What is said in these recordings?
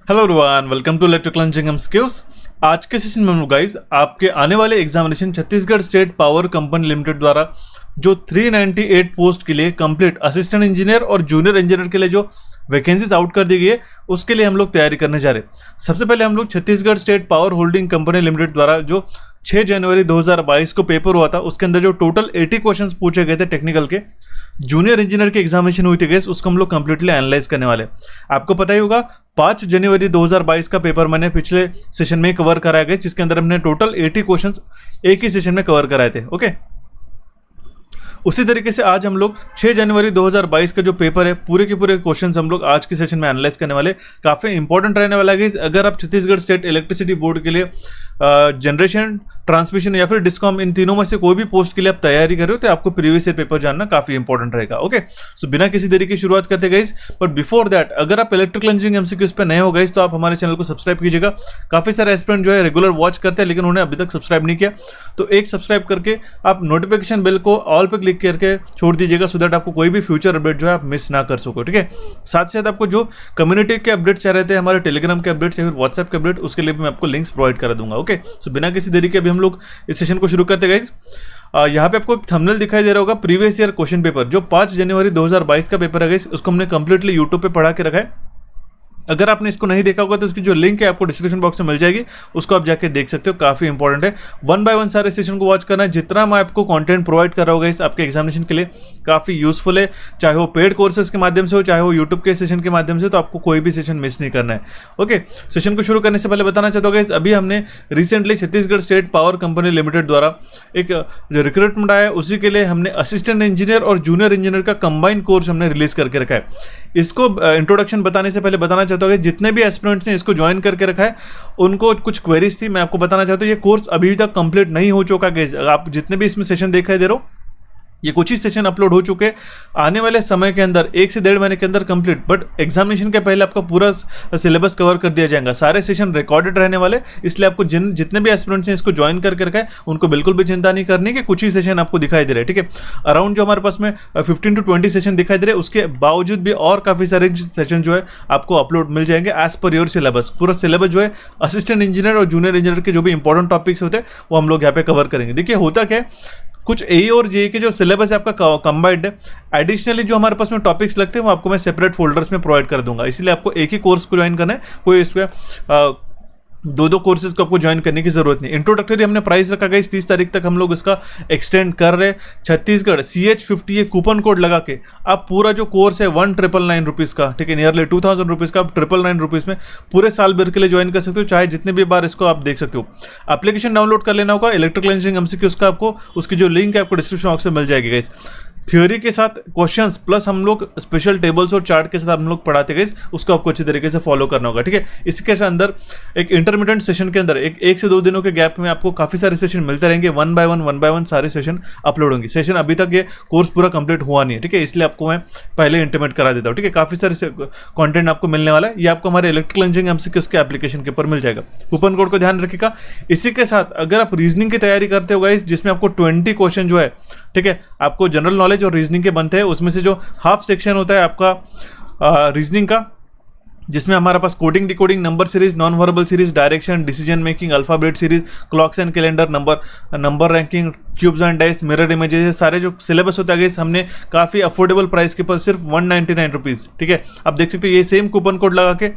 Hello everyone, welcome to electrical engineering skills. आज के session में हम लोग गाइस आपके आने वाले examination Chhattisgarh state power company limited द्वारा जो 398 पोस्ट के लिए कंप्लीट असिस्टेंट इंजीनियर और जूनियर इंजीनियर के लिए जो वैकेंसीज आउट कर दी गई है उसके लिए हम लोग तैयारी करने जा रहे हैं। सबसे पहले हम लोग Chhattisgarh state power holding company limited द्वारा जो 6 जनवरी 2022 को पेपर हुआ था उसके अंदर जो टोटल 80 क्वेश्चंस पूछे गए थे टेक्निकल के, जूनियर इंजीनियर की एग्जामिनेशन हुई थी गैस, उसको हम लोग कंप्लीटली एनालाइज करने वाले। आपको पता ही होगा 5 जनवरी 2022 का पेपर मैंने पिछले सेशन में कवर कराया गया, जिसके अंदर हमने टोटल 80 क्वेश्चंस एक ही सेशन में कवर कराए थे। ओके, उसी तरीके से आज हम लोग 6 जनवरी 2022 का जो पेपर है पूरे के पूरे क्वेश्चंस हम लोग आज के सेशन में एनालाइज करने वाले। काफ़ी इंपॉर्टेंट रहने वाला है। अगर आप छत्तीसगढ़ स्टेट इलेक्ट्रिसिटी बोर्ड के लिए जनरेशन, ट्रांसमिशन या फिर डिस्कॉम, इन तीनों में से कोई भी पोस्ट के लिए आप तैयारी कर रहे हो तो आपको प्रीवियस ईयर पेपर जानना काफ़ी इंपॉर्टेंट रहेगा। ओके, सो बिना किसी देरी की शुरुआत करते गाइस, बट बिफोर दैट अगर आप इलेक्ट्रिकल इंजीनियरिंग एमसीक्यूज पे नए हो गाइस तो आप हमारे चैनल को सब्सक्राइब कीजिएगा। काफ़ी सारे एस्पिरेंट जो है रेगुलर वॉच करते हैं लेकिन उन्होंने अभी तक सब्सक्राइब नहीं किया, तो एक सब्सक्राइब करके आप नोटिफिकेशन बेल को ऑल पे क्लिक करके छोड़ दीजिएगा, सो दैट आपको कोई भी फ्यूचर अपडेट जो है आप मिस ना कर सको। ठीक है, साथ साथ आपको जो कम्युनिटी के अपडेट चाह रहे थे, हमारे टेलीग्राम के अपडेट्स या फिर व्हाट्सएप के अपडेट, उसके लिए भी मैं आपको लिंक्स प्रोवाइड करा दूंगा। ओके, सो बिना किसी देरी के अभी हम लोग इस सेशन को शुरू करते हैं गाइस। यहाँ पे आपको एक थंबनेल दिखाई दे रहा होगा, प्रीवियस ईयर क्वेश्चन पेपर जो 5 जनवरी 2022 का पेपर है गाइस, उसको हमने कंप्लीटली यूट्यूब पे पढ़ा के रखा है। अगर आपने इसको नहीं देखा होगा तो उसकी जो लिंक है आपको डिस्क्रिप्शन बॉक्स में मिल जाएगी, उसको आप जाके देख सकते हो। काफ़ी इंपॉर्टेंट है, 1 बाय 1 सारे सेशन को वॉच करना है। जितना मैं आपको कंटेंट प्रोवाइड कर रहा होगा इस आपके एग्जामिनेशन के लिए काफ़ी यूजफुल है, चाहे वो पेड कोर्सेज के माध्यम से हो चाहे वो यूट्यूब के सेशन के माध्यम से, तो आपको कोई भी सेशन मिस नहीं करना है। ओके, सेशन को शुरू करने से पहले बताना चाहता हूँ अभी हमने recently Chhattisgarh state power company limited द्वारा एक जो रिक्रूटमेंट आया है उसी के लिए हमने असिस्टेंट इंजीनियर और जूनियर इंजीनियर का कंबाइंड कोर्स हमने रिलीज करके रखा है। इसको इंट्रोडक्शन बताने से पहले बताना चाहता हूँ जितने भी एस्पिरेंट्स ने इसको ज्वाइन करके रखा है उनको कुछ क्वेरीज थी, मैं आपको बताना चाहता हूँ ये कोर्स अभी तक कंप्लीट नहीं हो चुका है। आप जितने भी इसमें सेशन दिखाई दे रहे हो ये कुछ ही सेशन अपलोड हो चुके, आने वाले समय के अंदर 1 से 1.5 महीने के अंदर कंप्लीट, बट एग्जामिनेशन के पहले आपका पूरा सिलेबस कवर कर दिया जाएगा। सारे सेशन रिकॉर्डेड रहने वाले, इसलिए आपको जितने भी एस्पिरेंट्स ने इसको ज्वाइन करके रखा है उनको बिल्कुल भी चिंता नहीं करनी कि कुछ ही सेशन आपको दिखाई दे रहे हैं। ठीक है, अराउंड जो हमारे पास में 15 to 20 सेशन दिखाई दे रहे हैं, उसके बावजूद भी और काफ़ी सारे सेशन जो है आपको अपलोड मिल जाएंगे एज पर योर सिलेबस। पूरा सिलेबस जो है असिस्टेंट इंजीनियर और जूनियर इंजीनियर के जो भी इंपॉर्टेंट टॉपिक्स होते हैं वो हम लोग यहाँ पे कवर करेंगे। देखिए होता क्या है, कुछ एई और जेई के जो सिलेबस है आपका कंबाइंड है, एडिशनली जो हमारे पास में टॉपिक्स लगते हैं वो आपको मैं सेपरेट फोल्डर्स में प्रोवाइड कर दूंगा। इसलिए आपको एक ही कोर्स को ज्वाइन करना है, कोई इस पर 2 कोर्सेज को आपको ज्वाइन करने की जरूरत नहीं। इंट्रोडक्टरी हमने प्राइस रखा गया 30 तारीख तक हम लोग इसका एक्सटेंड कर रहे हैं। छत्तीसगढ़ CH50 ये कूपन कोड लगा के आप पूरा जो कोर्स है 1999 रुपीज़ का, ठीक है, नियरली 2000 रुपीज़ का, आप 999 रुपीज़ में पूरे साल भर के लिए ज्वाइन कर सकते हो, चाहे जितने भी बार इसको आप देख सकते हो। एप्लीकेशन डाउनलोड कर लेना होगा, इलेक्ट्रिकल इंजीनियरिंग एमसीक्यूज का आपको उसकी जो लिंक है आपको डिस्क्रिप्शन बॉक्स में मिल जाएगी गाइस। थ्योरी के साथ क्वेश्चंस प्लस हम लोग स्पेशल टेबल्स और चार्ट के साथ हम लोग पढ़ाते गए, उसको आपको अच्छी तरीके से फॉलो करना होगा। ठीक है, इसके अंदर एक इंटरमीडिएट सेशन के अंदर एक से 2 दिनों के गैप में आपको काफ़ी सारे सेशन मिलते रहेंगे, 1 बाय 1 सारे सेशन अपलोड होंगे। सेशन अभी तक ये कोर्स पूरा कंप्लीट हुआ नहीं है, ठीक है, इसलिए आपको मैं पहले इंटीमेट करा देता हूँ। ठीक है, काफ़ी सारे कॉन्टेंट आपको मिलने वाला है, ये आपको हमारे इलेक्ट्रिकल इंजीनियरिंग एमसीक्यूज के एप्लीकेशन के ऊपर मिल जाएगा। कूपन कोड को ध्यान रखिएगा। इसी के साथ अगर आप रीजनिंग की तैयारी करते हो गाइस, जिसमें आपको 20 क्वेश्चन जो है, ठीक है, आपको जनरल नॉलेज और रीजनिंग के बनते हैं, उसमें से जो हाफ सेक्शन होता है आपका रीजनिंग का, जिसमें हमारे पास coding, decoding, number series, non verbal series, direction, decision making, alphabet series, clocks and calendar, number ranking, cubes and dice, mirror images, सारे जो सिलेबस होता है हमने काफ़ी अफोर्डेबल प्राइस के पर सिर्फ 199 रुपीज़, ठीक है, आप देख सकते हो। ये सेम कूपन कोड लगा के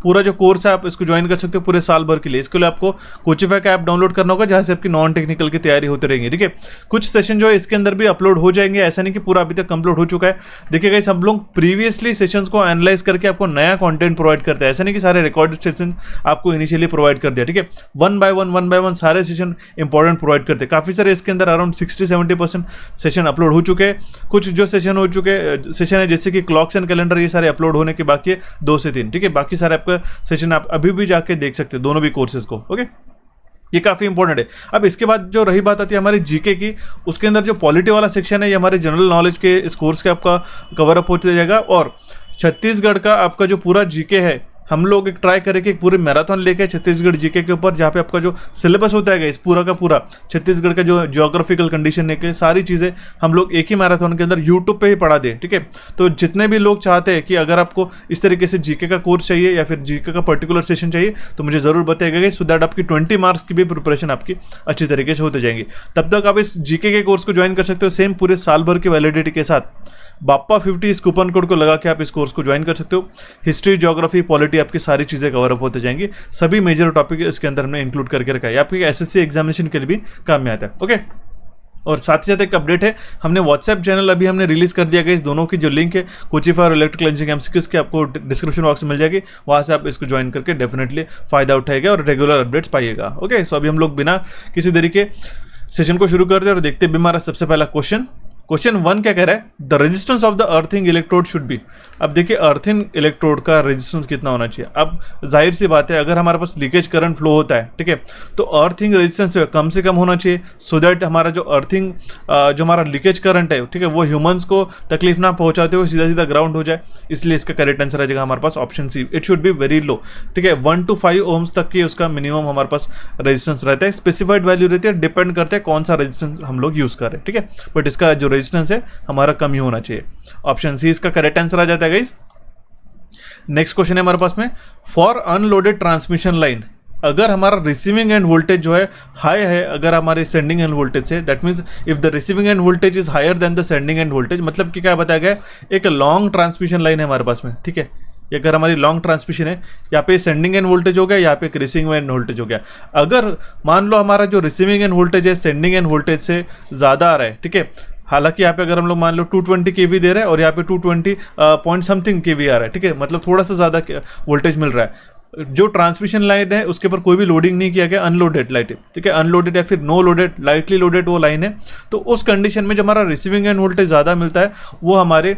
पूरा जो कोर्स है आप इसको ज्वाइन कर सकते हो पूरे साल भर के लिए। इसके लिए आपको कोचिफाई का ऐप डाउनलोड करना होगा, जहाँ से आपकी नॉन टेक्निकल की तैयारी होती रहेंगी। ठीक है, कुछ सेशन जो है इसके अंदर भी अपलोड हो जाएंगे, ऐसा नहीं कि पूरा अभी तक कंप्लीट हो चुका है। देखिएगा सब लोग प्रीवियसली सेशंस को एनालाइज करके आपको नया कंटेंट प्रोवाइड करते हैं, ऐसा नहीं कि सारे रिकॉर्डेड सेशन आपको इनिशियली प्रोवाइड कर दिया। ठीक है, 1 बाय 1 सारे सेशन इंपॉर्टेंट प्रोवाइड करते हैं। काफ़ी सारे इसके अंदर अराउंड 60-70% सेशन अपलोड हो चुके हैं। कुछ जो सेशन हो चुके सेशन है जैसे कि क्लॉक्स एंड कैलेंडर, ये सारे अपलोड होने के बाकी है 2 से 3। ठीक है, बाकी सारे आपका सेशन आप अभी भी जाके देख सकते हो दोनों भी कोर्सेज को। ओके, ये काफ़ी इंपॉर्टेंट है। अब इसके बाद जो रही बात आती है हमारी जीके की, उसके अंदर जो पॉलिटी वाला सेक्शन है ये हमारे जनरल नॉलेज के इस कोर्स के आपका कवर अप होते जाएगा, और छत्तीसगढ़ का आपका जो पूरा जीके है हम लोग एक ट्राई करें कि एक पूरे मैराथन लेके छत्तीसगढ़ जीके के ऊपर, जहाँ पे आपका जो सिलेबस होता है इस पूरा का पूरा छत्तीसगढ़ का जो जियोग्राफिकल कंडीशन है, सारी चीज़ें हम लोग एक ही मैराथन के अंदर यूट्यूब पे ही पढ़ा दें, ठीक है। तो जितने भी लोग चाहते हैं कि अगर आपको इस तरीके से जीके का कोर्स चाहिए या फिर जीके का पर्टिकुलर सेशन चाहिए तो मुझे ज़रूर बताइएगा, सो दैट आपकी 20 मार्क्स की भी प्रिपरेशन आपकी अच्छी तरीके से होते जाएंगी। तब तक आप इस जीके के कोर्स को ज्वाइन कर सकते हो सेम पूरे साल भर की वैलिडिटी के साथ। बाप्पा 50 इस कूपन कोड को लगा के आप इस कोर्स को ज्वाइन कर सकते हो। हिस्ट्री, ज्योग्राफी, पॉलिटी, आपकी सारी चीज़ें कवर अप होते जाएंगी। सभी मेजर टॉपिक इसके अंदर हमने इंक्लूड करके रखा है, आपके एसएससी एग्जामिनेशन के लिए भी काम में आता है। ओके, और साथ ही साथ एक अपडेट है, हमने व्हाट्सएप चैनल अभी हमने रिलीज कर दिया गया। इस दोनों की जो लिंक है कोचिफाई और इलेक्ट्रिकल इंजीनियरिंग एमसीक्यूज की आपको डिस्क्रिप्शन बॉक्स में मिल जाएगी, वहाँ से आप इसको ज्वाइन करके डेफिनेटली फायदा उठाएगा और रेगुलर अपडेट्स पाइएगा। ओके, सो अभी हम लोग बिना किसी देरी के सेशन को शुरू करते हैं और देखते हैं हमारा सबसे पहला क्वेश्चन 1 क्या कह रहा है, the resistance of the earthing electrode should be. अब देखिए अर्थिंग इलेक्ट्रोड का रेजिस्टेंस कितना होना चाहिए। अब जाहिर सी बात है, अगर हमारे पास लीकेज करंट फ्लो होता है, ठीक है, तो अर्थिंग रेजिस्टेंस कम से कम होना चाहिए, सो दैट हमारा जो अर्थिंग जो हमारा लीकेज करंट है, ठीक है, वो ह्यूमंस को तकलीफ ना पहुंचाते हुए सीधा सीधा ग्राउंड हो जाए। इसलिए इसका करेक्ट आंसर आ जाएगा हमारे पास option C, it should be very low, ठीक है। 1 to 5 ओम्स तक की उसका मिनिमम हमारे पास रेजिस्टेंस रहता है, स्पेसिफाइड वैल्यू रहती है, डिपेंड करते हैं कौन सा रेजिस्टेंस हम लोग यूज कर रहे हैं, ठीक है। बट इसका जो रेजिस्टेंस है हमारा कम ही होना चाहिए। ऑप्शन सी इसका करेक्ट आंसर आ जाता है गाइस। नेक्स्ट क्वेश्चन है हमारे पास में, फॉर अनलोडेड ट्रांसमिशन लाइन, अगर हमारा रिसीविंग एंड वोल्टेज जो है हाई है अगर हमारे सेंडिंग एंड वोल्टेज से, that means if the receiving end voltage is higher than the sending end voltage, मतलब कि क्या बताया गया, एक लॉन्ग ट्रांसमिशन लाइन है हमारे पास में, ठीक है। ये अगर हमारी लॉन्ग ट्रांसमिशन है, यहाँ पे सेंडिंग एंड वोल्टेज हो गया, यहाँ पे रिसीविंग एंड वोल्टेज हो गया। अगर मान लो हमारा जो रिसीविंग एंड वोल्टेज है सेंडिंग एंड वोल्टेज से ज़्यादा आ रहा है, ठीक है, हालांकि यहाँ पे अगर हम लोग मान लो 220 kV दे रहे हैं और यहाँ पे 220 पॉइंट समथिंग kV आ रहा है, ठीक है, मतलब थोड़ा सा ज़्यादा वोल्टेज मिल रहा है। जो ट्रांसमिशन लाइन है उसके ऊपर कोई भी लोडिंग नहीं किया गया, अनलोडेड लाइट है, ठीक है, अनलोडेड या फिर नो लोडेड, लाइटली लोडेड वो लाइन है। तो उस कंडीशन में जो हमारा रिसीविंग एंड वोल्टेज ज़्यादा मिलता है वो हमारे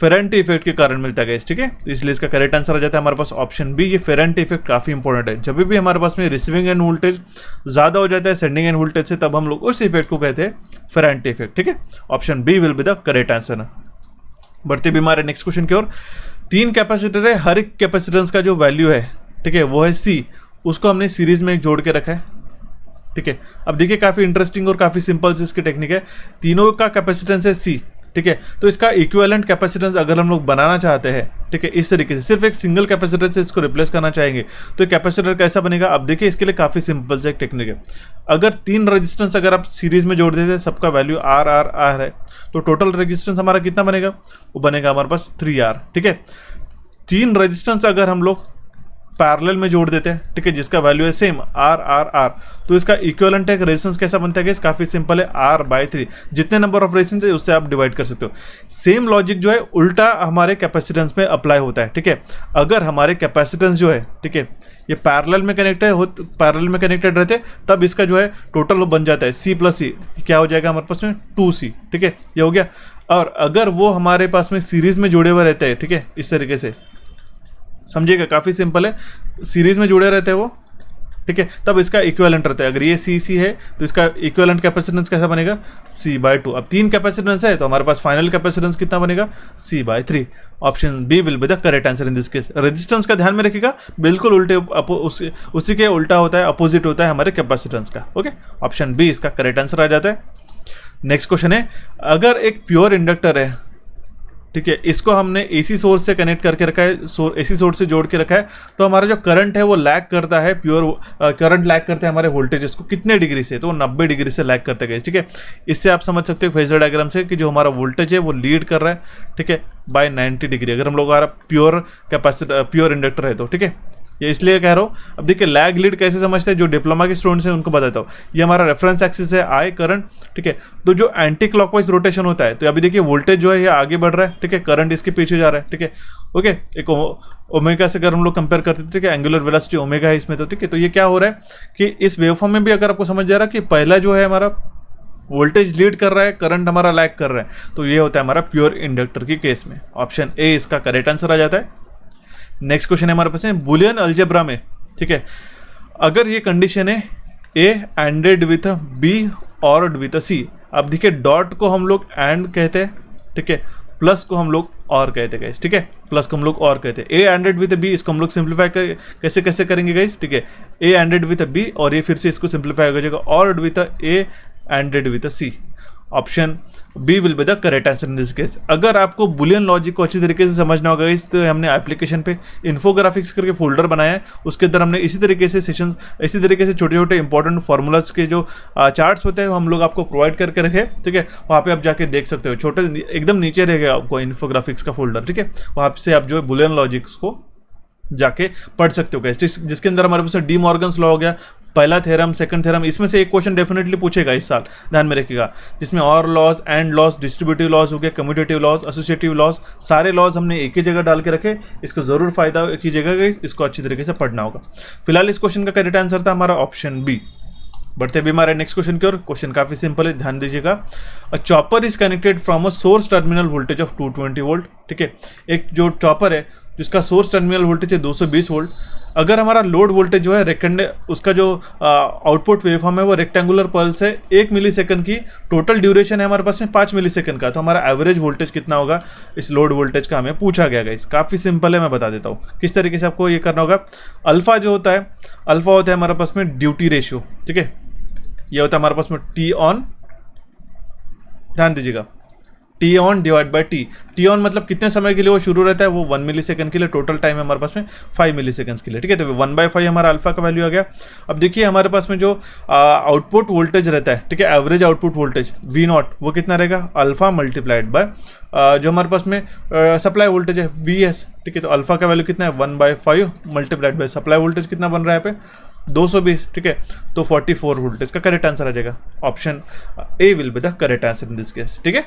फेरेंटी इफेक्ट के कारण मिलता है, ठीक है। तो इसलिए इसका करेक्ट आंसर आ जाता है हमारे पास ऑप्शन बी। ये फेरेंटी इफेक्ट काफ़ी इंपॉर्टेंट है, जब भी हमारे पास में रिसीविंग एंड वोल्टेज ज़्यादा हो जाता है सेंडिंग एंड वोल्टेज से, तब हम लोग उस इफेक्ट को कहते हैं फेरेंटी इफेक्ट, ठीक है। Option B will be the correct answer. बढ़ते भी हमारे नेक्स्ट क्वेश्चन की ओर। 3 कैपेसिटर है, हर एक कैपेसिटेंस का जो वैल्यू है, ठीक है, वो है सी, उसको हमने सीरीज में जोड़ के रखा है, ठीक है। अब देखिए काफ़ी इंटरेस्टिंग और काफ़ी सिंपल सी इसकी टेक्निक है। तीनों का कैपेसिटेंस है सी, ठीक है, तो इसका इक्विवेलेंट कैपेसिटेंस अगर हम लोग बनाना चाहते हैं, ठीक है, इस तरीके से सिर्फ एक सिंगल कैपेसिटर से इसको रिप्लेस करना चाहेंगे तो कैपेसिटर कैसा बनेगा। अब देखिए इसके लिए काफ़ी सिंपल सा एक टेक्निक है। अगर 3 रेजिस्टेंस अगर आप सीरीज में जोड़ देते हैं, सबका वैल्यू आर आर आर है, तो टोटल रेजिस्टेंस हमारा कितना बनेगा, वो बनेगा हमारे पास 3R, ठीक है। 3 रेजिस्टेंस अगर हम लोग पैरेलल में जोड़ देते हैं, ठीक है, जिसका वैल्यू है सेम आर आर आर, तो इसका इक्विवेलेंट एक रेजिस्टेंस कैसा बनता है, काफी सिंपल है, R/3। जितने नंबर ऑफ रेजिस्टेंस है उससे आप डिवाइड कर सकते हो। सेम लॉजिक जो है उल्टा हमारे कैपेसिटेंस में अप्लाई होता है, ठीक है। अगर हमारे कैपेसिटेंस जो है, ठीक है, ये पैरेलल में कनेक्टेड रहते तब इसका जो है टोटल बन जाता है C+C, क्या हो जाएगा हमारे पास में 2C, ठीक है, ये हो गया। और अगर वो हमारे पास में सीरीज में जुड़े हुए रहते हैं, ठीक है, इस तरीके से समझिएगा, काफ़ी सिंपल है, सीरीज में जुड़े रहते हैं वो, ठीक है, तब इसका इक्विवेलेंट रहता है। अगर ये C है तो इसका इक्विवेलेंट कैपेसिटेंस कैसा बनेगा, C/2। अब 3 कैपेसिटेंस है तो हमारे पास फाइनल कैपेसिटेंस कितना बनेगा, C/3। Option B will be the correct answer in this case. Resistance का ध्यान में रखिएगा, बिल्कुल उल्टे उसी के उल्टा होता है, अपोजिट होता है हमारे कैपेसिटेंस का, ओके। ऑप्शन बी इसका करेक्ट आंसर आ जाता है। नेक्स्ट क्वेश्चन है, अगर एक प्योर इंडक्टर है, ठीक है, इसको हमने एसी सोर्स से कनेक्ट करके रखा है, एसी सोर्स से जोड़ के रखा है, तो हमारा जो करंट है वो लैग करता है, प्योर करंट लैग करते हैं हमारे वोल्टेजेस को कितने डिग्री से, तो वो 90 डिग्री से लैग करते गए, ठीक है। इससे आप समझ सकते हो फेजर डायग्राम से कि जो हमारा वोल्टेज है वो लीड कर रहा है, ठीक है, बाय 90 डिग्री, अगर हम लोग प्योर इंडक्टर है तो, ठीक है। ये इसलिए कह रहा हूँ। अब देखिए लैग लीड कैसे समझते हैं, जो डिप्लोमा के स्टूडेंट्स हैं उनको बताता हूँ। ये हमारा रेफरेंस एक्सिस है आई करंट, ठीक है, तो जो एंटी क्लॉकवाइज रोटेशन होता है, तो अभी देखिए वोल्टेज जो है ये आगे बढ़ रहा है, ठीक है, करंट इसके पीछे जा रहा है, ठीक है, ओके। एक ओमेगा से अगर हम लोग कंपेयर करते हैं, ठीक है, एंगुलर वेलोसिटी ओमेगा है इसमें, तो ठीक है। तो ये क्या हो रहा है कि इस वेवफॉर्म में भी अगर आपको समझ जा रहा है कि पहला जो है हमारा वोल्टेज लीड कर रहा है, करंट हमारा लैग कर रहा है, तो ये होता है हमारा प्योर इंडक्टर की केस में। ऑप्शन ए इसका करेक्ट आंसर आ जाता है। नेक्स्ट क्वेश्चन है हमारे पास बुलियन अलजेब्रा में, ठीक है, अगर ये कंडीशन है ए एंडेड विथ बी और विथ सी। अब देखिए डॉट को हम लोग एंड कहते हैं, ठीक है, प्लस को हम लोग और कहते गाइस, ठीक है, प्लस को हम लोग और कहते हैं। ए एंडेड विद बी, इसको हम लोग सिंप्लीफाई कैसे कैसे करेंगे गाइस, ठीक है, ए एंडेड विद बी और ये फिर से इसको सिंप्लीफाई हो जाएगा और with A ended with C. Option B will be the correct answer in this case. अगर आपको बुलियन लॉजिक को अच्छी तरीके से समझना होगा इस, तो हमने एप्लीकेशन पे इन्फोग्राफिक्स करके फोल्डर बनाया है, उसके अंदर हमने इसी तरीके से सेशंस, इसी तरीके से छोटे छोटे इंपॉर्टेंट फार्मूलाज के जो चार्ट्स होते हैं हम लोग आपको प्रोवाइड करके रखे, ठीक है, वहाँ पे आप जाके देख सकते हो। छोटे एकदम नीचे रहेगा आपको इन्फोग्राफिक्स का फोल्डर, ठीक है, वहाँ से आप जो है बुलियन लॉजिक्स को जाके पढ़ सकते हो गाइस, जिसके अंदर हमारे पास डी मॉर्गन्स लॉ हो गया, पहला थ्योरम, सेकंड थ्योरम, इसमें से एक क्वेश्चन डेफिनेटली पूछेगा इस साल, ध्यान में रखिएगा, जिसमें और laws, and laws, distributive laws हो गया, कम्यूटेटिव लॉज, एसोसिएटिव लॉज, सारे लॉज हमने एक ही जगह डाल के रखे। इसको जरूर फायदा कीजिएगा गाइस, इसको अच्छी तरीके से पढ़ना होगा। फिलहाल इस क्वेश्चन का करेक्ट आंसर था हमारा ऑप्शन बी। बढ़ते भी हमारे नेक्स्ट क्वेश्चन की ओर। क्वेश्चन काफी सिंपल है, ध्यान दीजिएगा। अ chopper is connected from a source terminal voltage of 220 volt, ठीक है, एक जो चॉपर है जिसका सोर्स टर्मिनल वोल्टेज है 220 वोल्ट। अगर हमारा लोड वोल्टेज जो है उसका जो आउटपुट वेवफॉर्म है वो रेक्टेंगुलर पल्स है, 1 मिलीसेकंड की, टोटल ड्यूरेशन है हमारे पास में 5 मिलीसेकंड का, तो हमारा एवरेज वोल्टेज कितना होगा इस लोड वोल्टेज का हमें पूछा गया गाइस। काफ़ी सिंपल है, मैं बता देता हूँ किस तरीके से आपको ये करना होगा। अल्फा जो होता है, अल्फा होता है हमारे पास में ड्यूटी रेशियो, ठीक है, ये होता है हमारे पास में टी ऑन, ध्यान दीजिएगा, T on divide by T. T on मतलब कितने समय के लिए वो शुरू रहता है, वो 1 मिलीसेकंड के लिए, टोटल टाइम है हमारे पास में 5 मिलीसेकंड्स के लिए, ठीक है, तो 1/5 हमारा अल्फा का वैल्यू आ गया। अब देखिए हमारे पास में जो आउटपुट वोल्टेज रहता है, ठीक है, एवरेज आउटपुट वोल्टेज V0 वो कितना रहेगा, अल्फा मल्टीप्लाइड बाय जो हमारे पास में सप्लाई वोल्टेज है VS, ठीक है, तो अल्फा का वैल्यू कितना है 1/5 मल्टीप्लाइड बाय सप्लाई वोल्टेज कितना बन रहा है यहाँ पे 220, ठीक है, तो 44 वोल्ट इसका करेक्ट आंसर आ जाएगा। Option A will be the correct answer in this case, ठीक है।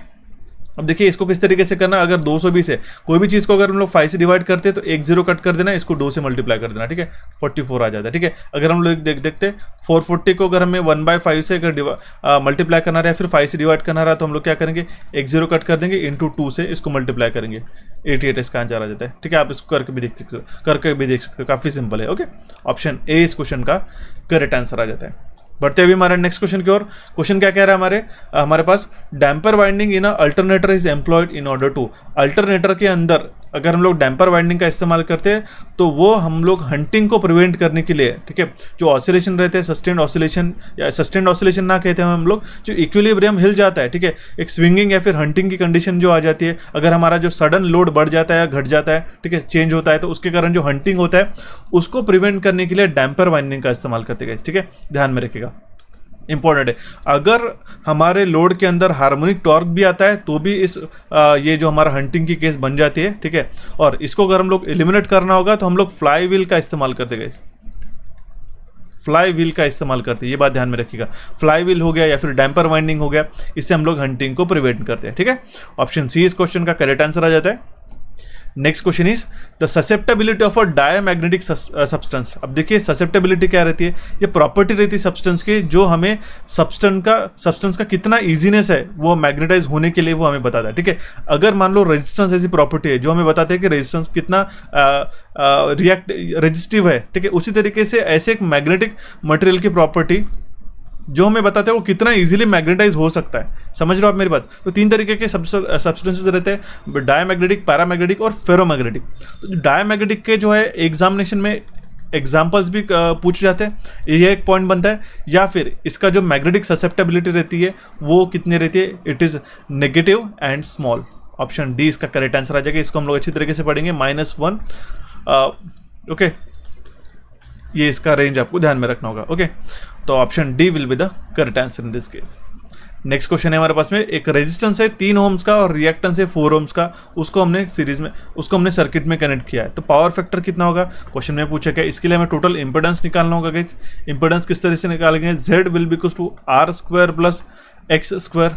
अब देखिए इसको किस तरीके से करना, अगर 220 है, कोई भी चीज़ को अगर हम लोग 5 से डिवाइड करते हैं तो 1 0 कट कर देना, इसको 2 से मल्टीप्लाई कर देना, ठीक है, 44 आ जाता है, ठीक है। अगर हम लोग देखते 440 को अगर हमें 1/5 से अगर मल्टीप्लाई करना रहा है, फिर 5 से डिवाइड करना रहा, तो हम लोग क्या करेंगे, 1 0 कट कर देंगे, इंटू 2 से इसको मल्टीप्लाई करेंगे, 88 इसका आंसर आ जाता है, ठीक है। आप इसको करके भी देख सकते हो, काफ़ी सिंपल है, ओके। ऑप्शन ए इस क्वेश्चन का करेक्ट आंसर आ जाता है। बढ़ते हुए हमारे नेक्स्ट क्वेश्चन की ओर। क्वेश्चन क्या कह रहा है हमारे पास, damper winding in alternator is employed in order to, alternator के अंदर अगर हम लोग डैम्पर वाइंडिंग का इस्तेमाल करते हैं तो वो हम लोग हंटिंग को प्रिवेंट करने के लिए, ठीक है, जो ऑसिलेशन रहते हैं, सस्टेन्ड ऑसिलेशन या सस्टेन्ड ऑसिलेशन ना कहते हैं हम लोग, जो इक्विलिब्रियम हिल जाता है, ठीक है, एक स्विंगिंग या फिर हंटिंग की कंडीशन जो आ जाती है, अगर हमारा जो सडन लोड बढ़ जाता है या घट जाता है, ठीक है, चेंज होता है, तो उसके कारण जो हंटिंग होता है उसको प्रिवेंट करने के लिए डैम्पर वाइंडिंग का इस्तेमाल करते हैं, ठीक है, ध्यान में रखिएगा, इंपॉर्टेंट है। अगर हमारे लोड के अंदर हार्मोनिक टॉर्क भी आता है तो भी ये जो हमारा हंटिंग की केस बन जाती है, ठीक है, और इसको अगर हम लोग एलिमिनेट करना होगा तो हम लोग फ्लाई व्हील का इस्तेमाल करते गए, फ्लाई व्हील का इस्तेमाल करते हैं, ये बात ध्यान में रखिएगा। फ्लाई व्हील हो गया या फिर डैम्पर वाइंडिंग हो गया, इससे हम लोग हंटिंग को प्रिवेंट करते हैं, ठीक है। ऑप्शन सी इस क्वेश्चन का करेक्ट आंसर आ जाता है। Next question is the susceptibility of a diamagnetic substance. अब देखिए ससेप्टेबिलिटी क्या रहती है, ये प्रॉपर्टी रहती है सब्सटेंस की, जो हमें सब्सटेंस का कितना इजीनेस है वो मैग्नेटाइज होने के लिए वो हमें बताता है, ठीक है। अगर मान लो रेजिस्टेंस ऐसी प्रॉपर्टी है जो हमें बताते हैं कि रेजिस्टेंस कितना रेजिस्टिव है, ठीक है, उसी तरीके से ऐसे एक मैग्नेटिक मटेरियल की प्रॉपर्टी जो हमें बताते हैं वो कितना इजीली मैग्नेटाइज हो सकता है। समझ रहे हो आप मेरी बात। तो 3 तरीके के सब्सटेंसेस रहते हैं, डायमैग्नेटिक, पैरामैग्नेटिक और फेरोमैग्नेटिक। तो डायमैग्नेटिक के जो है एग्जामिनेशन में एग्जाम्पल्स भी पूछे जाते हैं, ये एक पॉइंट बनता है। या फिर इसका जो मैग्नेटिक ससेप्टेबिलिटी रहती है वो कितनी रहती है, it is negative and small. Option D इसका करेक्ट आंसर आ जाएगा। इसको हम लोग अच्छी तरीके से पढ़ेंगे, -1, ओके, ये इसका रेंज आपको ध्यान में रखना होगा, ओके। तो option D will be the correct answer in this case. Next question है हमारे पास में, एक रेजिस्टेंस है 3 ओम्स का और रिएक्टेंस है 4 ओम्स का, उसको हमने सर्किट में कनेक्ट किया है, तो पावर फैक्टर कितना होगा क्वेश्चन में पूछा गया। इसके लिए हमें टोटल इंपेडेंस निकालना होगा गाइस। इंपेडेंस किस तरह से निकालेंगे, Z will be equals to R² plus X²,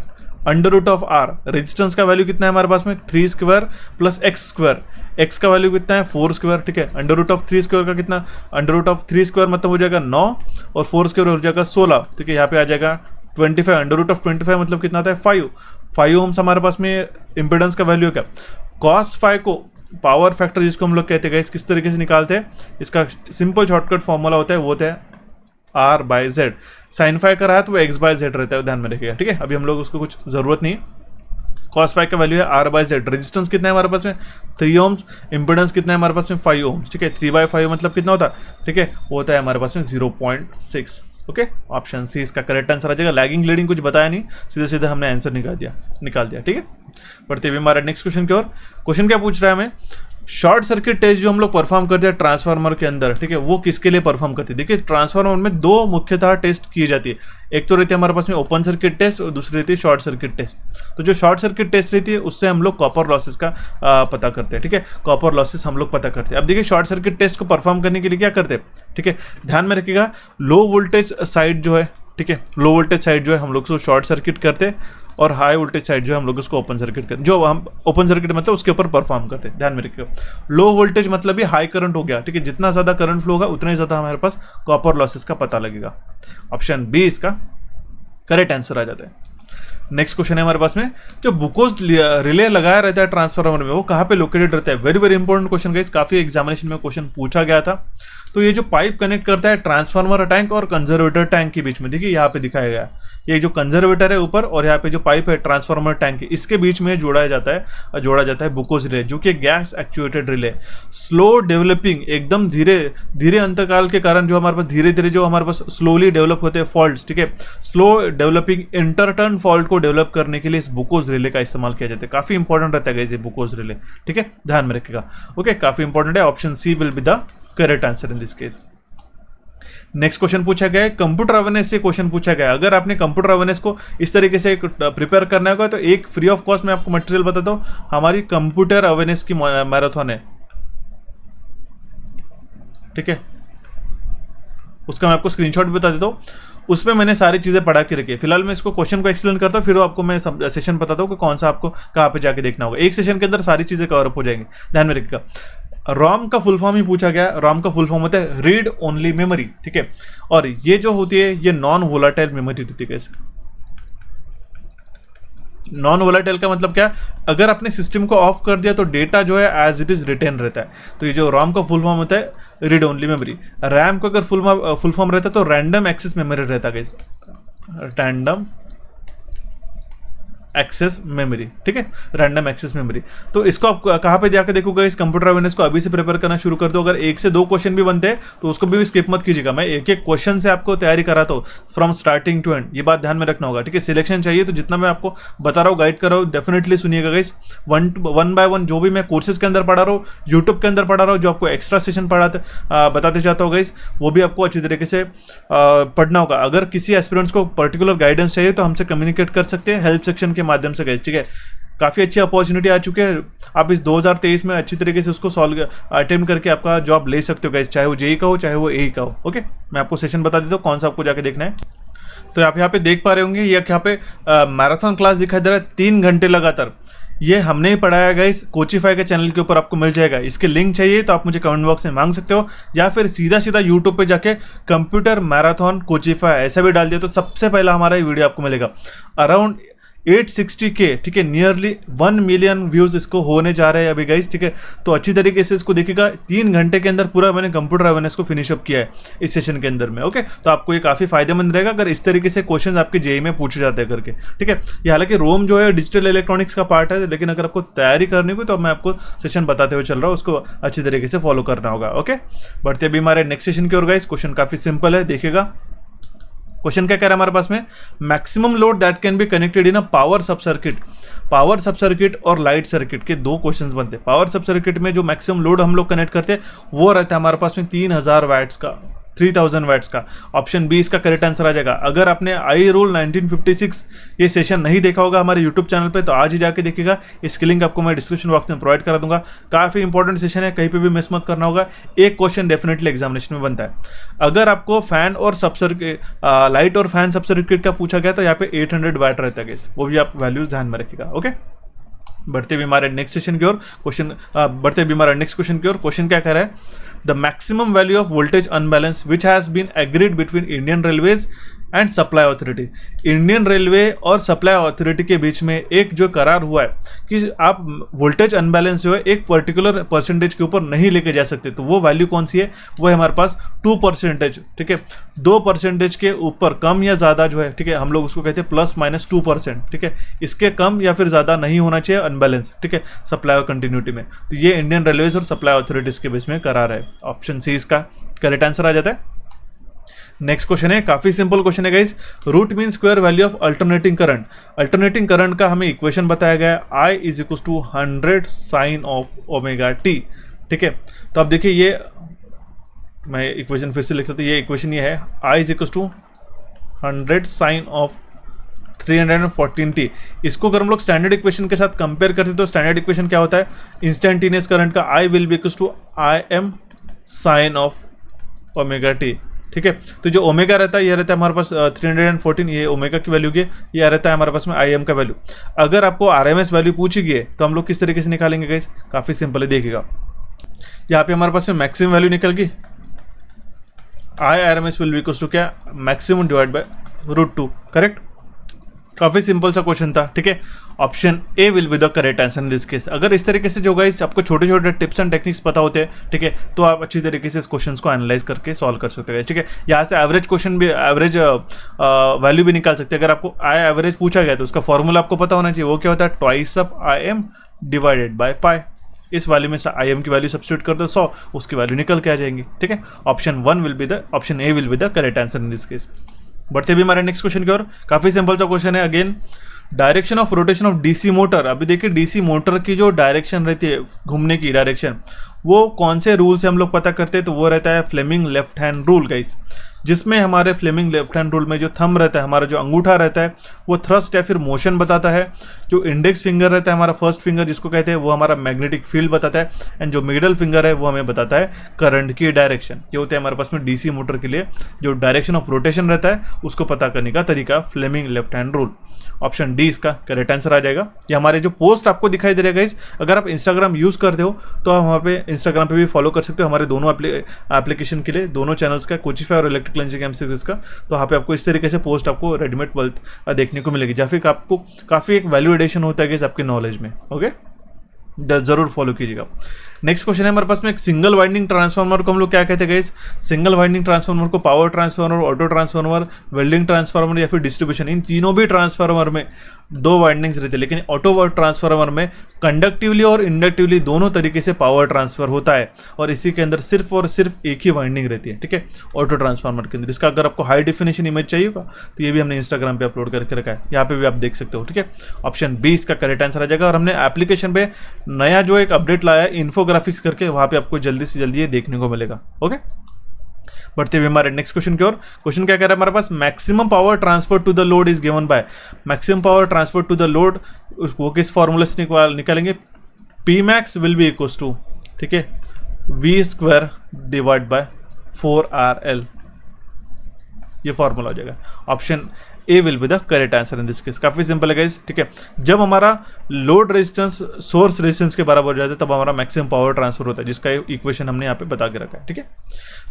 √ऑफ R। रेजिस्टेंस का वैल्यू कितना है हमारे पास में 3² प्लस X², X का वैल्यू कितना है 4², ठीक है। √ऑफ 3² का कितना, √ऑफ 3² मतलब हो जाएगा 9 और 4² हो जाएगा 16, ठीक है। यहाँ पे आ जाएगा 25, √ऑफ 25 मतलब कितना आता है 5 ओम्स हमारे पास में इंपेडेंस का वैल्यू है। क्या cos phi को पावर फैक्टर जिसको हम लोग कहते हैं किस तरीके से निकालते हैं, इसका सिंपल शॉर्टकट फॉर्मूला होता है, वो होता है R/Z। sin phi का रहा है तो वो X/Z रहता है, ध्यान में रखिएगा, ठीक है। अभी हम लोग उसको कुछ ज़रूरत नहीं है, cos फाई का वैल्यू है R/Z। रेजिस्टेंस कितना है हमारे पास में 3 ओम्स, इंपेडेंस कितना है हमारे पास में 5 ओम्स, ठीक है। 3/5 मतलब कितना होता है, ठीक है, वो होता है हमारे पास में 0.6। ओके, ऑप्शन सी इसका करेक्ट आंसर आ जाएगा। लैगिंग लीडिंग कुछ बताया नहीं, सीधे सीधे हमने आंसर निकाल दिया, ठीक है। बढ़ते हुए हमारा नेक्स्ट क्वेश्चन की ओर। क्वेश्चन क्या पूछ रहा है हमें, शॉर्ट सर्किट टेस्ट जो हम लोग परफॉर्म करते हैं ट्रांसफार्मर के अंदर, ठीक है, वो किसके लिए परफॉर्म करते हैं। देखिए ट्रांसफार्मर में दो मुख्यतः टेस्ट की जाती है, एक तो रहती है हमारे पास में ओपन सर्किट टेस्ट और दूसरी रहती है शॉर्ट सर्किट टेस्ट। तो जो शॉर्ट सर्किट टेस्ट रहती है उससे हम लोग कॉपर लॉसेस का पता करते हैं, ठीक है, कॉपर लॉसेस हम लोग पता करते हैं। अब देखिए शॉर्ट सर्किट टेस्ट को परफॉर्म करने के लिए क्या करते हैं, ठीक है, ध्यान में रखिएगा, लो वोल्टेज साइड जो है, ठीक है, लो वोल्टेज साइड जो है हम लोग उसको शॉर्ट सर्किट करते हैं और हाई वोल्टेज साइड जो है हम लोग उसको ओपन सर्किट करते, जो हम ओपन सर्किट मतलब उसके ऊपर परफॉर्म करते हैं। ध्यान में रखिएगा, लो वोल्टेज मतलब भी हाई करंट हो गया, ठीक है, जितना ज्यादा करंट फ्लो होगा उतना ही ज्यादा हमारे पास कॉपर लॉसेस का पता लगेगा। ऑप्शन बी इसका करेक्ट आंसर आ जाता है। नेक्स्ट क्वेश्चन है हमारे पास में, जो बुकोज रिले लगाया रहता है ट्रांसफार्मर में वो कहाँ पे लोकेटेड रहता है। Very very important question guys, काफी एग्जामिनेशन में क्वेश्चन पूछा गया था। तो ये जो पाइप कनेक्ट करता है ट्रांसफार्मर टैंक और कंजर्वेटर टैंक के बीच में, देखिए यहाँ पे दिखाया गया है, ये जो कंजर्वेटर है ऊपर और यहाँ पे जो पाइप है ट्रांसफार्मर टैंक के, इसके बीच में जोड़ा जाता है बुकोज रिले, जो कि gas actuated relay. Slow developing, एकदम धीरे धीरे अंतकाल के कारण जो हमारे पास धीरे धीरे जो हमारे पास स्लोली डेवलप होते हैं फॉल्ट, ठीक है, स्लो डेवलपिंग इंटरटर्न फॉल्ट को डेवलप करने के लिए इस बुकोज रिले का इस्तेमाल किया जाता है। काफी इंपॉर्टेंट रहता है ये बुकोज रिले, ठीक है, ध्यान में रखिएगा। ओके, काफी इंपॉर्टेंट है। Option C will be the correct answer in this case. Next question पूछा गया है, कंप्यूटर अवेयरनेस से क्वेश्चन पूछा गया है। अगर आपने कंप्यूटर अवेयरनेस को इस तरीके से प्रिपेयर करना होगा तो एक फ्री ऑफ कॉस्ट में आपको मटेरियल बताता हूं, हमारी कंप्यूटर अवेयरनेस की मैराथन है, ठीक है, उसका मैं आपको स्क्रीनशॉट भी बता देता हूँ। उसमें मैंने सारी चीजें पढ़ा के रखी है। फिलहाल मैं इसको क्वेश्चन को एक्सप्लेन करता हूँ, फिर आपको मैं सेशन बताता हूँ कि कौन सा आपको कहाँ पे जाके देखना होगा। एक सेशन के अंदर सारी चीजें कवर अप हो जाएंगी, ध्यान में रखिएगा। रॉम का फुल फॉर्म ही पूछा गया, रॉम का फुल फॉर्म होता है रीड ओनली मेमोरी, ठीक है, और ये जो होती है ये नॉन वोलाटाइल मेमोरी रहती है। कैसे नॉन वोलाटाइल का मतलब क्या, अगर आपने सिस्टम को ऑफ कर दिया तो डेटा जो है एज इट इज रिटेन रहता है। तो ये जो रॉम का फुल फॉर्म होता है रीड ओनली मेमोरी। रैम को अगर फुल फॉर्म रहता है तो रैंडम एक्सेस मेमोरी रहता है, रैंडम एक्सेस मेमोरी, ठीक है, रैंडम एक्सेस मेमोरी। तो इसको आप कहाँ पे जाकर देखोगे, इस कंप्यूटर अवेयरनेस को अभी से प्रिपेयर करना शुरू कर दो। अगर 1 से 2 क्वेश्चन भी बनते हैं तो उसको भी स्किप मत कीजिएगा, मैं एक एक क्वेश्चन से आपको तैयारी कराता हूँ फ्रॉम स्टार्टिंग टू एंड, ये बात ध्यान में रखना होगा, ठीक है। सिलेक्शन चाहिए तो जितना मैं आपको बता रहा हूँ, गाइड कर रहा हूँ, डेफिनेटली सुनिएगा गाइस। 1 बाय 1 जो भी मैं कोर्सेज के अंदर पढ़ा रहा हूँ, यूट्यूब के अंदर पढ़ा रहा हूँ, जो आपको एक्स्ट्रा सेशन बताते जाता हूँ गाइस, वो भी आपको अच्छी तरीके से पढ़ना होगा। अगर किसी एस्पिरेंट्स को पर्टिकुलर गाइडेंस चाहिए तो हमसे कम्युनिकेट कर सकते हैं हेल्प सेक्शन के माध्यम से गाइस, ठीक है। काफी अच्छी अपॉर्चुनिटी आ चुकी है, आप इस 2023 में अच्छी तरीके से उसको सॉल्व अटेम्प्ट करके आपका जॉब ले सकते हो गाइस, चाहे वो जेई का हो चाहे वो एई का हो। ओके, मैं आपको सेशन बता देता हूँ कौन सा आपको जाके देखना है। तो आप यहाँ पे देख पा रहे होंगे, ये यहाँ पे मैराथन क्लास दिखाई दे रहा है 3 घंटे लगातार। ये हमने ही पढ़ाया गाइस, कोचिफाई के चैनल के ऊपर आपको मिल जाएगा। इसके लिंक चाहिए तो आप मुझे कमेंट बॉक्स में मांग सकते हो, या फिर सीधा सीधा यूट्यूब पे जाके कंप्यूटर मैराथन कोचिफाई ऐसा भी डाल दिया तो सबसे पहला हमारा ये वीडियो आपको मिलेगा। अराउंड 860K, ठीक है, नियरली 1 मिलियन व्यूज इसको होने जा रहे हैं अभी गाइस, ठीक है। तो अच्छी तरीके से इसको देखिएगा, 3 घंटे के अंदर पूरा मैंने कंप्यूटर अवेयरनेस को फिनिश अप किया है इस सेशन के अंदर में। ओके, तो आपको ये काफी फायदेमंद रहेगा अगर इस तरीके से क्वेश्चन आपके जेई में पूछे जाते हैं करके, ठीक है। ये हालांकि रोम जो है डिजिटल इलेक्ट्रॉनिक्स का पार्ट है, लेकिन अगर आपको तैयारी करनी हो तो मैं आपको सेशन बताते हुए चल रहा हूँ, उसको अच्छी तरीके से फॉलो करना होगा। ओके, बढ़ते अभी हमारे नेक्स्ट सेशन की ओर गाइस। क्वेश्चन काफी सिंपल है, देखिएगा क्वेश्चन क्या कह रहा है हमारे पास में, maximum load that can be connected in a power सब सर्किट। पावर सब सर्किट और लाइट सर्किट के 2 क्वेश्चंस बनते हैं। पावर सब सर्किट में जो मैक्सिमम लोड हम लोग कनेक्ट करते हैं वो रहता है हमारे पास में 3000 वैट्स का, 3000 वैट्स का। ऑप्शन बी इसका करेक्ट आंसर आ जाएगा। अगर आपने आई रूल 1956 ये सेशन नहीं देखा होगा हमारे यूट्यूब चैनल पे तो आज ही जाके देखिएगा, इसकी लिंक आपको मैं डिस्क्रिप्शन बॉक्स में प्रोवाइड करा दूंगा। काफी इंपॉर्टेंट सेशन है, कहीं पे भी मिस मत करना होगा, एक क्वेश्चन डेफिनेटली एग्जामिनेशन में बनता है। अगर आपको फैन और सब सर्किट, लाइट और फैन सब सर्किट का पूछा गया तो यहाँ पे 800 वैट रहता है, वो भी आप वैल्यूज ध्यान में रखिएगा। ओके, बढ़ते भी हमारे नेक्स्ट सेशन की ओर, बढ़ते भी हमारा नेक्स्ट क्वेश्चन की ओर। क्वेश्चन क्या कह रहा है, the maximum value of voltage unbalance which has been agreed between Indian railways and supply authority. Indian railway और सप्लाई अथॉरिटी के बीच में एक जो करार हुआ है कि आप वोल्टेज अनबैलेंस जो है एक पर्टिकुलर परसेंटेज के ऊपर नहीं लेके जा सकते, तो वो वैल्यू कौन सी है, वो है हमारे पास 2%। ठीक है, 2% के ऊपर कम या ज़्यादा जो है, ठीक है, हम लोग उसको कहते हैं ±2%। ठीक है, इसके कम या फिर ज़्यादा नहीं होना चाहिए अनबैलेंस, ठीक है, सप्लाई और कंटिन्यूटी में। तो ये इंडियन रेलवेज और सप्लाई अथॉरिटीज़ के बीच में करार है। ऑप्शन सी इसका करेक्ट आंसर आ जाता है। नेक्स्ट क्वेश्चन है, काफी सिंपल क्वेश्चन है guys. Root mean square value of alternating current. Alternating current का हमें इक्वेशन बताया गया है, I = 100 sine of omega T. ठीक है, तो अब देखिए ये मैं इक्वेशन फिर से लिख सकता हूँ। ये इक्वेशन ये है, I = 100 साइन ऑफ 314t। इसको अगर हम लोग स्टैंडर्ड इक्वेशन के साथ कंपेयर करते तो स्टैंडर्ड इक्वेशन क्या होता है, इंस्टेंटेनियस करंट का I will be equals to Im sine of omega T. ठीक है, तो जो ओमेगा रहता है ये रहता है हमारे पास 314, ये ओमेगा की वैल्यू की, ये रहता है हमारे पास में IM का वैल्यू। अगर आपको RMS वैल्यू पूछी गई है तो हम लोग किस तरीके से निकालेंगे गाइस, काफ़ी सिंपल है, देखिएगा यहाँ पे हमारे पास में मैक्सिमम वैल्यू निकल गई, IRMS will be equals to क्या, मैक्सिमम डिवाइड बाय √2। करेक्ट, काफ़ी सिंपल सा क्वेश्चन था। ठीक है, option A will be the correct answer in this case. अगर इस तरीके से जो गाइस आपको छोटे छोटे टिप्स एंड टेक्निक्स पता होते हैं, ठीक है, तो आप अच्छी तरीके से इस क्वेश्चन को एनालाइज करके सॉल्व कर सकते हैं। ठीक है, यहाँ से एवरेज क्वेश्चन भी, एवरेज वैल्यू भी निकाल सकते हैं। अगर आपको आई एवरेज पूछा गया तो उसका फॉर्मूला आपको पता होना चाहिए, वो क्या होता है, twice of IM divided by pi. इस वैल्यू में से IM की वैल्यू सब्स्टिट्यूट कर दो 100, उसकी वैल्यू निकल के आ जाएंगी। ठीक है, option A will be the correct answer in this case. बढ़ते भी हमारे नेक्स्ट क्वेश्चन की ओर। काफी सिंपल सा क्वेश्चन है, again direction of rotation of DC motor. अभी देखिए DC मोटर की जो डायरेक्शन रहती है, घूमने की डायरेक्शन, वो कौन से रूल से हम लोग पता करते हैं, तो वो रहता है Fleming left hand rule guys, जिसमें हमारे फ्लेमिंग लेफ्ट हैंड रूल में जो थंब रहता है, हमारा जो अंगूठा रहता है, वो थ्रस्ट या फिर मोशन बताता है। जो इंडेक्स फिंगर रहता है, हमारा फर्स्ट फिंगर जिसको कहते हैं, वो हमारा मैग्नेटिक फील्ड बताता है। एंड जो मिडल फिंगर है वो हमें बताता है करंट की डायरेक्शन। ये होते हैं हमारे पास में DC मोटर के लिए जो डायरेक्शन ऑफ रोटेशन रहता है, उसको पता करने का तरीका Fleming left hand rule. Option D इसका करेक्ट आंसर आ जाएगा। ये हमारे जो पोस्ट आपको दिखाई दे रहा है गाइस, अगर आप इंस्टाग्राम यूज़ करते हो तो आप वहाँ पे इंस्टाग्राम पे भी फॉलो कर सकते हो हमारे दोनों एप्लीकेशन के लिए, दोनों चैनल्स का, कोचिफाई और इलेक्ट्रिकल इंजीनियरिंग MCQs का। तो वहाँ पे आपको इस तरीके से पोस्ट आपको रेडीमेड देखने को मिलेगी, जहाँ फिर आपको काफ़ी एक वैल्यू एडिशन होता है गाइस आपके नॉलेज में। ओके, जरूर फॉलो कीजिएगा। नेक्स्ट क्वेश्चन है हमारे पास में, एक सिंगल वाइंडिंग ट्रांसफार्मर को हम लोग क्या कहते हैं गाइस, सिंगल वाइंडिंग ट्रांसफार्मर को power transformer, auto transformer, welding transformer या फिर डिस्ट्रीब्यूशन, इन तीनों भी ट्रांसफार्मर में 2 वाइंडिंग्स रहती है, लेकिन ऑटो ट्रांसफार्मर में कंडक्टिवली और इंडक्टिवली दोनों तरीके से पावर ट्रांसफर होता है, और इसी के अंदर सिर्फ और सिर्फ एक ही वाइंडिंग रहती है। ठीक है, ऑटो ट्रांसफार्मर के अंदर। इसका अगर आपको हाई डेफिनेशन इमेज चाहिए होगा तो ये भी हमने इंस्टाग्राम पे अपलोड करके रखा है, यहाँ पे भी आप देख सकते हो। ठीक है, ऑप्शन बी इसका करेक्ट आंसर आ जाएगा। और हमने एप्लीकेशन पे नया जो एक अपडेट लाया है इन्फोग्राफिक्स करके, वहाँ पे आपको जल्दी से जल्दी ये देखने को मिलेगा। ओके, बढ़ते हुए हमारे नेक्स्ट क्वेश्चन की ओर। क्वेश्चन क्या कह रहा है हमारे पास, maximum power transfer to the load is given by. Maximum power transfer to the load वो किस फॉर्मूला से निकालेंगे, Pmax will be equals to, ठीक है, V² डिवाइड बाय 4RL, ये फॉर्मूला हो जाएगा। Option A will be the correct answer in this case. काफी सिंपल है गाइस। ठीक है, जब हमारा लोड रेजिस्टेंस सोर्स रेजिस्टेंस के बराबर हो जाता है तब हमारा मैक्सिमम पावर ट्रांसफर होता है, जिसका इक्वेशन हमने यहाँ पे बता के रखा है। ठीक है,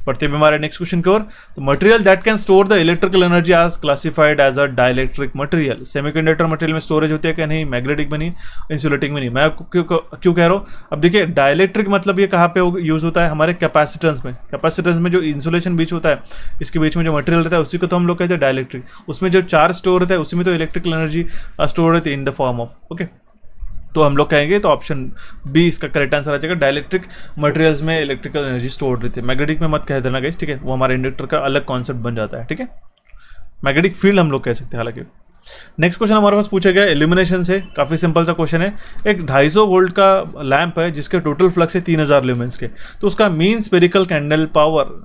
पढ़ते हुए हमारे नेक्स्ट क्वेश्चन की ओर। Material that can store the electrical energy आज classified as a dielectric material. Semiconductor material में स्टोरेज होती है क्या, नहीं, मैग्नेटिक में नहीं, इंसुलेटिंग में नहीं। मैं क्यों कह रहा हूँ, अब देखिए डाइलेक्ट्रिक मतलब ये कहाँ पे यूज होता है, हमारे कैपेसिटेंस में। कैपेसिटेंस में जो इंसुलेशन बीच होता है, इसके बीच में जो मटेरियल रहता है उसी को तो हम लोग कहते हैं डाइलेक्ट्रिक। उसमें जो चार्ज स्टोर होता है उसी में तो इलेक्ट्रिकल एनर्जी स्टोर रहती है in the form of, okay, तो हम लोग कहेंगे तो ऑप्शन बी इसका करेक्ट आंसर आ जाएगा। डाइलेक्ट्रिक मटेरियल्स में इलेक्ट्रिकल एनर्जी स्टोर रहती है, मैग्नेटिक में मत कह देना गाइस। ठीक है, वो हमारे इंडक्टर का अलग कॉन्सेप्ट बन जाता है। ठीक है, मैग्नेटिक फील्ड हम लोग कह सकते हैं हालांकि। नेक्स्ट क्वेश्चन हमारे पास पूछा गया इल्यूमिनेशन से, काफ़ी सिंपल सा क्वेश्चन है। एक 250 वोल्ट का लैंप है जिसके टोटल फ्लक्स है 3000 ल्यूमेंस के, तो उसका mean spherical candle power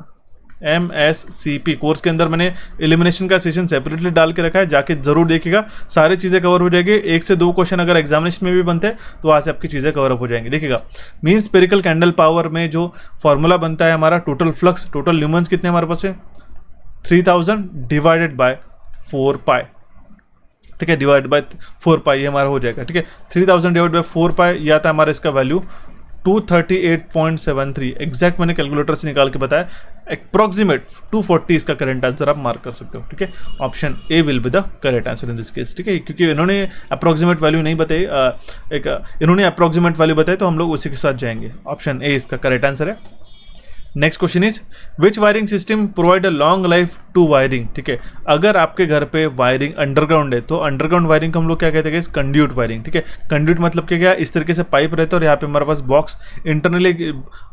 MSCP course के अंदर मैंने इल्यूमिनेशन का सेशन सेपरेटली डाल के रखा है, जाके जरूर देखिएगा, सारी चीज़ें कवर हो जाएगी। 1 से 2 क्वेश्चन अगर एग्जामिनेशन में भी बनते हैं तो वहाँ से आपकी चीज़ें कवर अप हो जाएंगी। देखिएगा, मीन स्पेरिकल कैंडल पावर में जो फॉर्मूला बनता है हमारा टोटल फ्लक्स, टोटल ल्यूमेंस कितने हमारे पास है 3000 डिवाइडेड बाय 4 पाई। ठीक है, डिवाइड बाय 4 पाई ये हमारा हो जाएगा। ठीक है, 3000 डिवाइड बाय 4 पाई या था हमारा इसका वैल्यू 238.73 एग्जैक्ट मैंने कैलकुलेटर से निकाल के बताया। अप्रॉक्सीमेट 240 इसका करेंट आंसर आप मार्क कर सकते हो, ठीक है। Option A will be the correct answer in this case, ठीक है, क्योंकि इन्होंने अप्रॉक्सीमेट वैल्यू नहीं बताई, इन्होंने अप्रॉक्सीमेट वैल्यू बताई तो हम लोग उसी के साथ जाएंगे। ऑप्शन ए इसका करेक्ट आंसर है। Next question is which wiring system provide a long life to wiring, ठीक है। अगर आपके घर पे वायरिंग अंडरग्राउंड है तो अंडरग्राउंड वायरिंग को हम लोग क्या कहते हैं, कंड्यूट वायरिंग, ठीक है। कंड्यूट मतलब क्या, इस तरीके से पाइप रहता है और यहाँ पे हमारे पास बॉक्स इंटरनली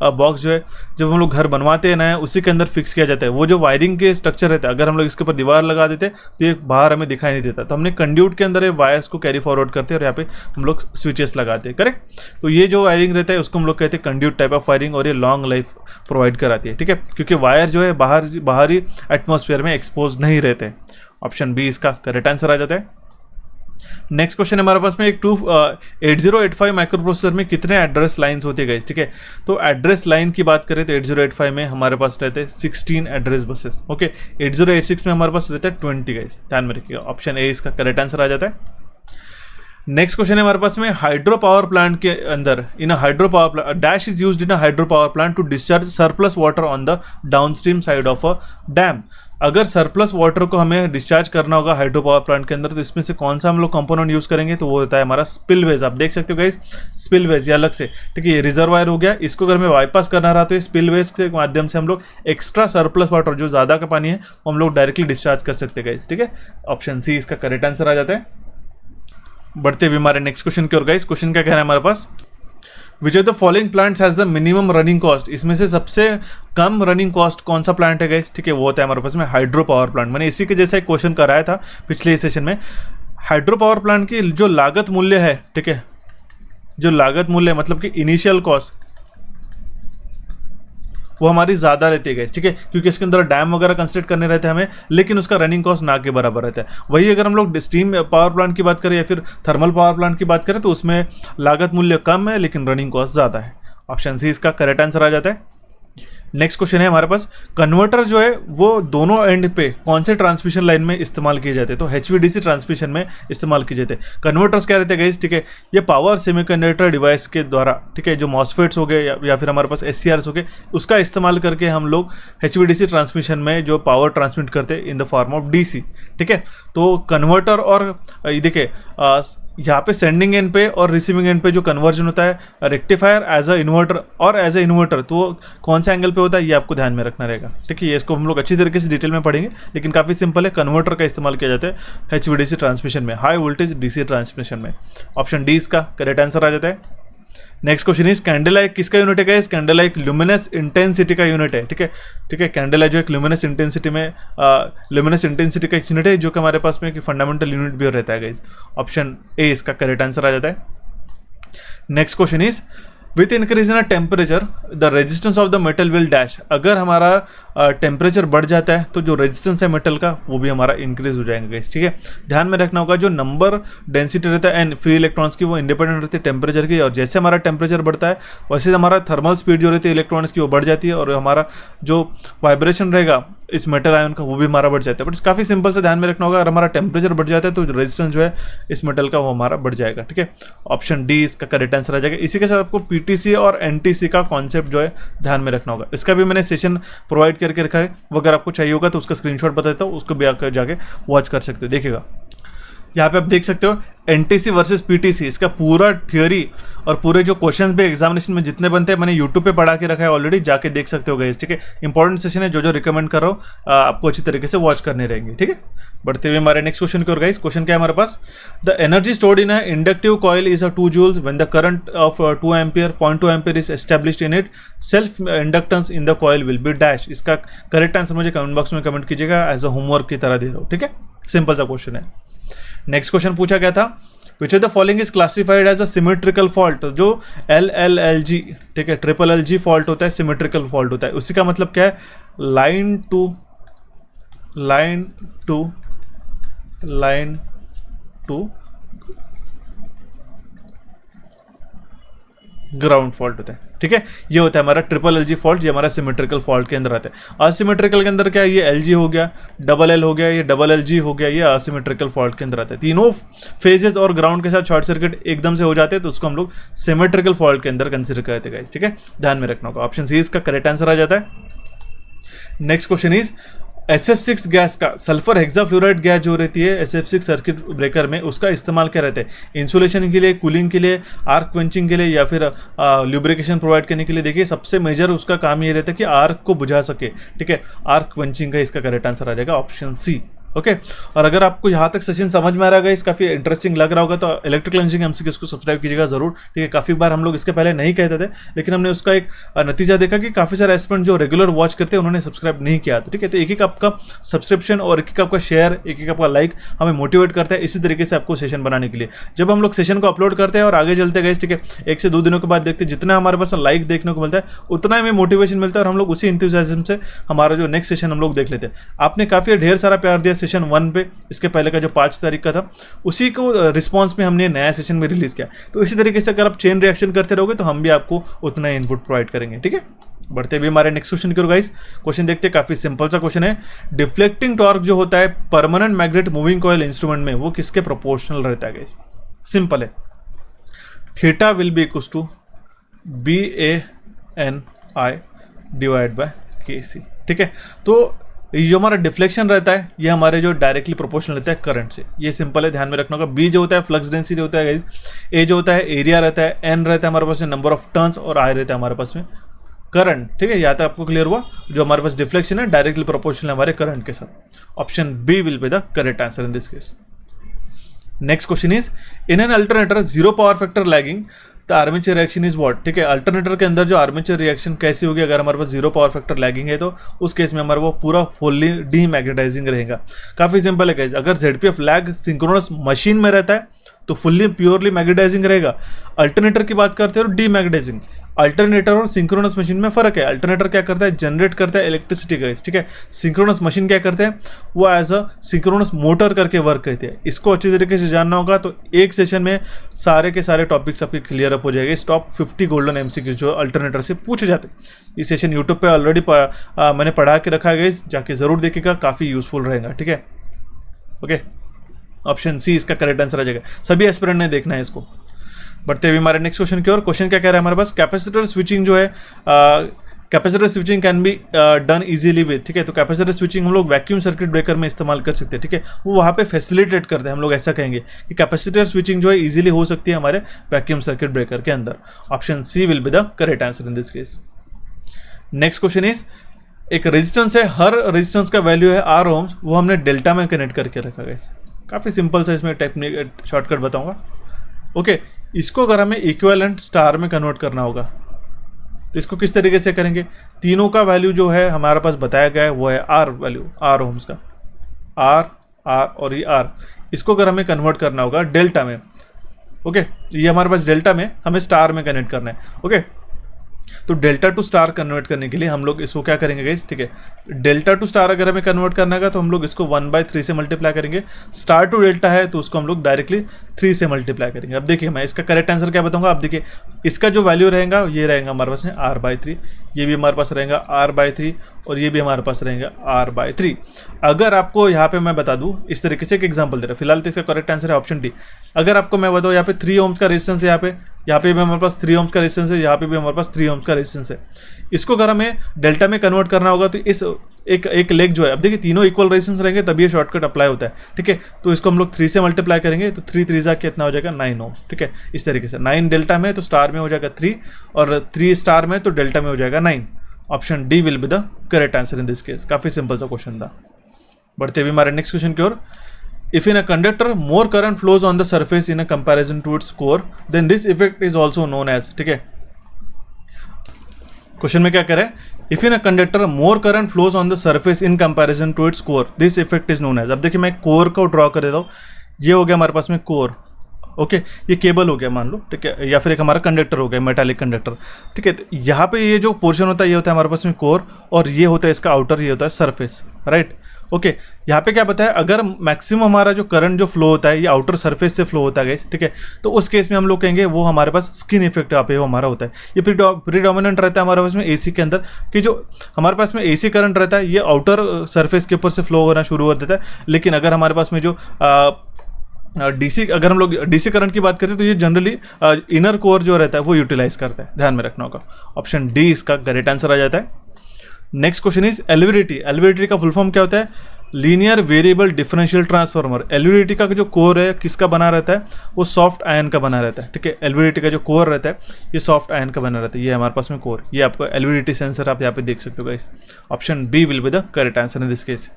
बॉक्स जो है जब हम लोग घर बनवाते हैं ना उसी के अंदर फिक्स किया जाता है। वो जो वायरिंग के स्ट्रक्चर रहता है, अगर हम लोग इसके ऊपर दीवार लगा देते तो ये बाहर हमें दिखाई नहीं देता, तो हमने कंड्यूट के अंदर वायर्स को कैरी फॉरवर्ड करते हैं और यहाँ पे हम लोग स्विचेस लगाते हैं, करेक्ट। तो ये जो वायरिंग रहता है उसको हम लोग कहते हैं कंड्यूट टाइप ऑफ वायरिंग, और ये लॉन्ग लाइफ प्रोवाइड कराती है, ठीक है, क्योंकि वायर जो है बाहरी एटमॉस्फेयर में एक्सपोज नहीं रहते। ऑप्शन बी इसका करेक्ट आंसर आ जाता है। नेक्स्ट क्वेश्चन हमारे पास में एक 8085 माइक्रो प्रोसेसर में कितने एड्रेस लाइन्स होती है गाइस, ठीक है। तो एड्रेस लाइन की बात करें तो 8085 में हमारे पास रहते हैं 16 एड्रेस बसेस, ओके। 8086 में हमारे पास रहते हैं 20 गाइस, ध्यान में रखिएगा। ऑप्शन ए इसका करेक्ट आंसर आ जाता है। नेक्स्ट क्वेश्चन है हमारे पास में हाइड्रो पावर प्लांट के अंदर in a hydro power plant dash is used in a hydro power plant to discharge surplus water on the downstream side of a dam. अगर सरप्लस वाटर को हमें discharge करना होगा हाइड्रो पावर प्लांट के अंदर तो इसमें से कौन सा हम लोग कंपोनेंट यूज करेंगे, तो वो होता है हमारा स्पिलवेज। आप देख सकते हो गाइस स्पिलवेज ये अलग से, ठीक है, ये रिजर्वायर हो गया, इसको अगर हमें बाईपास करना रहा तो स्पिलवेज के माध्यम से हम लोग एक्स्ट्रा सरप्लस वाटर जो ज़्यादा का पानी है वो हम लोग डायरेक्टली डिस्चार्ज कर सकते हैं गाइस, ठीक है। ऑप्शन सी इसका करेक्ट आंसर आ जाता है। बढ़ते भी हमारे नेक्स्ट क्वेश्चन की ओर गाइस, क्वेश्चन क्या कह रहा है हमारे पास, which of the following plants has the minimum running cost. इसमें से सबसे कम रनिंग कॉस्ट कौन सा प्लांट है गाइस, ठीक है, वो होता है हमारे पास में हाइड्रो पावर प्लांट। मैंने इसी के जैसा एक क्वेश्चन कराया था पिछले सेशन में। हाइड्रो पावर प्लांट की जो लागत मूल्य है, ठीक है, जो लागत मूल्य मतलब कि इनिशियल कॉस्ट वो हमारी ज़्यादा रहती है, ठीक है, क्योंकि इसके अंदर डैम वगैरह कंस्ट्रक्ट करने रहते हैं हमें, लेकिन उसका रनिंग कॉस्ट ना के बराबर रहता है। वही अगर हम लोग स्टीम पावर प्लांट की बात करें या फिर थर्मल पावर प्लांट की बात करें तो उसमें लागत मूल्य कम है लेकिन रनिंग कॉस्ट ज़्यादा है। ऑप्शन सी इसका करेक्ट आंसर आ जाता है। नेक्स्ट क्वेश्चन है हमारे पास, कन्वर्टर जो है वो दोनों एंड पे कौन से ट्रांसमिशन लाइन में इस्तेमाल किए जाते हैं, तो HVDC ट्रांसमिशन में इस्तेमाल किए जाते हैं। कन्वर्टर्स क्या रहते हैं गाइस, ठीक है, ये पावर सेमीकंडक्टर डिवाइस के द्वारा, ठीक है, जो मॉसफेट्स हो गए या फिर हमारे पास SCRs हो गए, उसका इस्तेमाल करके हम लोग HVDC ट्रांसमिशन में जो पावर ट्रांसमिट करते हैं in the form of DC, ठीक है। तो कन्वर्टर और ये देखिए यहाँ पे सेंडिंग एंड पे और रिसीविंग एंड पे जो कन्वर्जन होता है रेक्टिफायर एज अ इन्वर्टर और एज अ इन्वर्टर, तो कौन से एंगल पे होता है ये आपको ध्यान में रखना रहेगा, ठीक है। ये इसको हम लोग अच्छी तरीके से डिटेल में पढ़ेंगे, लेकिन काफ़ी सिंपल है। कन्वर्टर का इस्तेमाल किया जाता है HVDC ट्रांसमिशन में, हाई वोल्टेज DC ट्रांसमिशन में। ऑप्शन डी इसका करेक्ट आंसर आ जाता है। नेक्स्ट क्वेश्चन इज कैंडेला एक किसका यूनिट है गाइस, कैंडेला एक ल्यूमिनस इंटेंसिटी का यूनिट है, ठीक है, ठीक है। कैंडेला जो एक ल्यूमिनस इंटेंसिटी में ल्यूमिनस इंटेंसिटी का एक यूनिट है जो कि हमारे पास में एक फंडामेंटल यूनिट भी रहता है गाइस। ऑप्शन ए इसका करेक्ट आंसर आ जाता है। Next question is with increase in temperature the resistance of the metal will dash. अगर हमारा टेम्परेचर बढ़ जाता है तो जो रेजिस्टेंस है मेटल का वो भी हमारा इंक्रीज हो जाएगा गाइस, ठीक है। ध्यान में रखना होगा जो नंबर डेंसिटी रहता है एंड फ्री इलेक्ट्रॉन्स की वो इंडिपेंडेंट रहती है टेम्परेचर की, और जैसे हमारा टेम्परेचर बढ़ता है वैसे हमारा थर्मल स्पीड जो रहती है इलेक्ट्रॉन्स की वो बढ़ जाती है, और हमारा जो वाइब्रेशन रहेगा इस मेटल आयन का वो भी हमारा बढ़ जाता है। बट काफ़ी सिंपल से ध्यान में रखना होगा, अगर हमारा टेम्परेचर बढ़ जाता है तो रेजिस्टेंस जो है इस मेटल का वो हमारा बढ़ जाएगा, ठीक है। ऑप्शन डी इसका करेक्ट आंसर आ जाएगा। इसी के साथ आपको PTC और NTC का कॉन्सेप्ट जो है ध्यान में रखना होगा। इसका भी मैंने सेशन प्रोवाइड करके रखा है, वो अगर आपको चाहिए होगा तो उसका स्क्रीनशॉट बताता हूँ, उसको भी आकर जाके वॉच कर सकते हो। देखिएगा यहाँ पे आप देख सकते हो NTC वर्सेस PTC, इसका पूरा थियोरी और पूरे जो क्वेश्चंस भी एग्जामिनेशन में जितने बनते हैं मैंने यूट्यूब पे पढ़ा के रखा है ऑलरेडी, जाके देख सकते हो गाइस, ठीक है। इंपॉर्टेंट सेशन है, जो रिकमेंड कर रहा हूँ आपको अच्छी तरीके से वॉच करने रहेंगे, ठीक है। बढ़ते हुए हमारे नेक्स्ट क्वेश्चन की ओर गाइस, क्वेश्चन क्या है हमारे पास, the energy stored in a inductive coil is a 2 joules when the current of 2 ampere 0.2 ampere is established in it, self inductance in the coil will be dash. इसका correct answer मुझे comment box में comment कीजिएगा, as a homework की तरह दे रहा हूँ, ठीक है। सिंपल सा क्वेश्चन है। नेक्स्ट क्वेश्चन पूछा गया था, which of the following is classified as a symmetrical fault. जो LLLG, ठीक है, LLG फॉल्ट होता है, सिमेट्रिकल फॉल्ट होता है। उसी का मतलब क्या है, लाइन टू ग्राउंड फॉल्ट होता है, ठीक है। ये होता है हमारा LLG फॉल्ट, ये हमारा सिमेट्रिकल फॉल्ट के अंदर आता है। असिमेट्रिकल के अंदर क्या है, ये LG हो गया, LL हो गया, ये LLG हो गया, ये असिमेट्रिकल फॉल्ट के अंदर आता है। तीनों फेजेस और ग्राउंड के साथ शॉर्ट सर्किट एकदम से हो जाते हैं तो उसको हम लोग सिमेट्रिकल फॉल्ट के अंदर कंसिडर करते हैं, ठीक है। ध्यान में रखना होगा। ऑप्शन सी इसका करेक्ट आंसर आ जाता है। Next question is SF6 gas का सल्फर हेक्साफ्लोराइड गैस जो रहती है SF6 सर्किट ब्रेकर में, उसका इस्तेमाल क्या रहता है? इंसुलेशन के लिए, कूलिंग के लिए, आर्क क्वेंचिंग के लिए, या फिर ल्यूब्रिकेशन प्रोवाइड करने के लिए। देखिए सबसे मेजर उसका काम ये रहता है कि आर्क को बुझा सके, ठीक है, आर्क क्वेंचिंग का इसका करेक्ट आंसर आ जाएगा ऑप्शन सी। ओके और अगर आपको यहाँ तक सेशन समझ में आ रहा है, इस काफ़ी इंटरेस्टिंग लग रहा होगा तो इलेक्ट्रिकल इंजीनियरिंग एमसीक्यूज को सब्सक्राइब कीजिएगा जरूर, ठीक है। काफ़ी बार हम लोग इसके पहले नहीं कहते थे, लेकिन हमने उसका एक नतीजा देखा कि काफ़ी सारे एस्पिरेंट जो रेगुलर वॉच करते हैं उन्होंने सब्सक्राइब नहीं किया था, ठीक है। तो एक एक आपका सब्सक्रिप्शन और एक एक आपका शेयर, एक एक आपका लाइक हमें मोटिवेट करता है इसी तरीके से आपको सेशन बनाने के लिए। जब हम लोग सेशन को अपलोड करते हैं और आगे चलते गए, ठीक है, 1 से 2 दिनों के बाद देखते हैं जितना हमारे पास लाइक देखने को मिलता है उतना हमें मोटिवेशन मिलता है और हम लोग उसी इंथुसियाज्म से हमारा जो नेक्स्ट सेशन हम लोग देख लेते हैं। आपने काफ़ी ढेर सारा प्यार दिया सेशन 1 पे, इसके पहले का जो 5 तारीख का था, उसी को रिस्पांस में हमने नया सेशन में रिलीज किया। तो इसी तरीके से अगर आप चेन रिएक्शन करते रहोगे तो हम भी आपको उतना ही इनपुट प्रोवाइड करेंगे, ठीक है। बढ़ते भी हमारे नेक्स्ट क्वेश्चन की ओर गाइस। क्वेश्चन देखते हैं, काफी सिंपल सा क्वेश्चन है। डिफ्लेक्टिंग टॉर्क जो होता है permanent magnet moving coil instrument में, वो किसके प्रोपोर्शनल रहता है गाइस? सिंपल है, theta will be equals to BANI divide by KC, ठीक है। तो ये जो हमारा डिफ्लेक्शन रहता है ये हमारे जो डायरेक्टली प्रोपोर्शनल रहता है करंट से। ये सिंपल है, ध्यान में रखना होगा। बी जो होता है फ्लक्स डेंसिटी होता है गाइस, ए जो होता है एरिया रहता है, एन रहता है हमारे पास में नंबर ऑफ टर्न्स, और आई रहता है हमारे पास में करंट, ठीक है। यहाँ तक आपको क्लियर हुआ? जो हमारे पास डिफ्लेक्शन है डायरेक्टली प्रोपोर्शनल है हमारे करंट के साथ। Option B will be the correct answer in this case. Next question is, in an alternator 0 power factor lagging the armature reaction is what, ठीक है। अल्टरनेटर के अंदर जो आर्मेचर रिएक्शन कैसी होगी अगर हमारे पास 0 पावर फैक्टर लैगिंग है, तो उस केस में हमारा वो पूरा फुल्ली डीमैग्नेटाइजिंग रहेगा। काफी सिंपल है गाइस, अगर ZPF लैग सिंक्रोनस मशीन में रहता है तो फुल्ली प्योरली मैग्नेटाइजिंग रहेगा। अल्टरनेटर की बात करते हैं तो डीमैग्नेटाइजिंग। अल्टरनेटर और सिंक्रोनस मशीन में फर्क है। अल्टरनेटर क्या करता है? जनरेट करता है इलेक्ट्रिसिटी गाइस, ठीक है। सिंक्रोनस मशीन क्या करते हैं? वो एज अ सिंक्रोनस मोटर करके वर्क करते हैं। इसको अच्छी तरीके से जानना होगा तो एक सेशन में सारे के सारे टॉपिक्स आपके क्लियर अप हो जाएंगे। इस टॉप 50 गोल्डन MCQ जो अल्टरनेटर से पूछे जाते हैं, ये सेशन यूट्यूब पे ऑलरेडी मैंने पढ़ा के रखा है, जाके जरूर देखिएगा, काफ़ी यूजफुल रहेगा, ठीक है। ओके, ऑप्शन सी इसका करेक्ट आंसर आ जाएगा। सभी एस्पिरेंट ने देखना है इसको। बढ़ते हुए हमारे नेक्स्ट क्वेश्चन की ओर। क्वेश्चन क्या कह रहा है हमारे पास? कैपेसिटर स्विचिंग जो है, capacitor switching can be done easily with, ठीक है। तो कैपेसिटर स्विचिंग हम लोग वैक्यूम सर्किट ब्रेकर में इस्तेमाल कर सकते हैं, ठीक है। वो वहाँ पे फैसिलिटेट करते हैं, हम लोग ऐसा कहेंगे कि कैपेसिटर स्विचिंग जो है इजीली हो सकती है हमारे वैक्यूम सर्किट ब्रेकर के अंदर। Option C will be the correct answer in this case. Next question is, एक रेजिस्टेंस है, हर रेजिस्टेंस का वैल्यू है R ओम्स, वो हमने डेल्टा में कनेक्ट करके रखा गया। काफ़ी सिंपल सा इसमें टेक्निक शॉर्टकट बताऊंगा। ओके, इसको अगर हमें इक्विवेलेंट स्टार में कन्वर्ट करना होगा तो इसको किस तरीके से करेंगे? तीनों का वैल्यू जो है हमारे पास बताया गया है वो है R वैल्यू, R ओम्स का, R और ये R। इसको अगर हमें कन्वर्ट करना होगा डेल्टा में, ओके, ये हमारे पास डेल्टा में, हमें स्टार में कनेक्ट करना है। ओके, तो डेल्टा टू स्टार कन्वर्ट करने के लिए हम लोग इसको क्या करेंगे गाइस, ठीक है। डेल्टा टू स्टार अगर हमें कन्वर्ट करना है तो हम लोग इसको 1/3 से मल्टीप्लाई करेंगे। स्टार टू डेल्टा है तो उसको हम लोग डायरेक्टली 3 से मल्टीप्लाई करेंगे। अब देखिए मैं इसका करेक्ट आंसर क्या बताऊंगा। आप देखिए इसका जो वैल्यू रहेगा ये रहेगा हमारे पास है R/3, ये भी हमारे पास रहेगा R/3 और ये भी हमारे पास रहेगा R/3। अगर आपको यहाँ पे मैं बता दूँ इस तरीके से एक एग्जांपल दे रहा हूँ, फिलहाल तो इसका करेक्ट आंसर है ऑप्शन डी। अगर आपको मैं बताऊँ यहाँ पे 3 ओम्स का रेजिस्टेंस है, यहाँ पे भी हमारे पास 3 ओम्स का रेजिस्टेंस है, यहाँ पे भी हमारे पास 3 ओम्स का रेजिस्टेंस है। इसको अगर हमें डेल्टा में कन्वर्ट करना होगा तो इस एक लेग जो है, अब देखिए तीनों इक्वल रेजिस्टेंस रहेंगे तभी ये शॉर्टकट अप्लाई होता है, ठीक है। तो इसको हम लोग 3 से मल्टीप्लाई करेंगे तो 3 3 कितना हो जाएगा 9 ओम, ठीक है। इस तरीके से 9 डेल्टा में तो स्टार में हो जाएगा 3 और 3 स्टार में तो डेल्टा में हो जाएगा 9। Option D will be the correct answer in this case. काफी सिंपल सा क्वेश्चन था। बढ़ते हुए हमारे नेक्स्ट क्वेश्चन की ओर। If in a conductor more current flows on the surface in a comparison to its core, then this effect is also known as, ठीक है। Question में क्या करें? If in a conductor more current flows on the surface in comparison to its core, this effect is known as। अब देखिए मैं core को draw कर देता हूँ। ये हो गया हमारे पास में कोर, ओके, ये केबल हो गया मान लो, ठीक है, या फिर एक हमारा कंडक्टर हो गया, मेटालिक कंडक्टर, ठीक है। तो यहाँ पे ये जो पोर्शन होता है ये होता है हमारे पास में कोर और ये होता है इसका आउटर, ये होता है सरफेस, राइट। ओके, यहाँ पे क्या बताया, अगर मैक्सिमम हमारा जो करंट जो फ्लो होता है ये आउटर सरफेस से फ्लो होता है, ठीक है, तो उस केस में हम लोग कहेंगे वो हमारे पास स्किन इफेक्ट यहाँ पे वो हमारा होता है। ये प्रीडोमिनेंट रहता है हमारे पास में एसी के अंदर कि जो हमारे पास में एसी करंट रहता है ये आउटर सरफेस के ऊपर से फ्लो होना शुरू कर देता है। लेकिन अगर हमारे पास में जो डीसी, अगर हम लोग डीसी करंट की बात करते हैं तो ये जनरली इनर कोर जो रहता है वो यूटिलाइज करता है, ध्यान में रखना होगा। ऑप्शन डी इसका करेक्ट आंसर आ जाता है। Next question is LVDT. LVDT का फुल फॉर्म क्या होता है? Linear variable differential transformer. LVDT का जो कोर है किसका बना रहता है? वो सॉफ्ट आयन का बना रहता है, ठीक है। एलवीडीटी का जो कोर रहता है ये सॉफ्ट आयन का बना रहता है। ये हमारे पास में कोर, ये आपको एलवीडीटी सेंसर आप यहाँ पे देख सकते हो guys. Option B will be the correct answer in this case.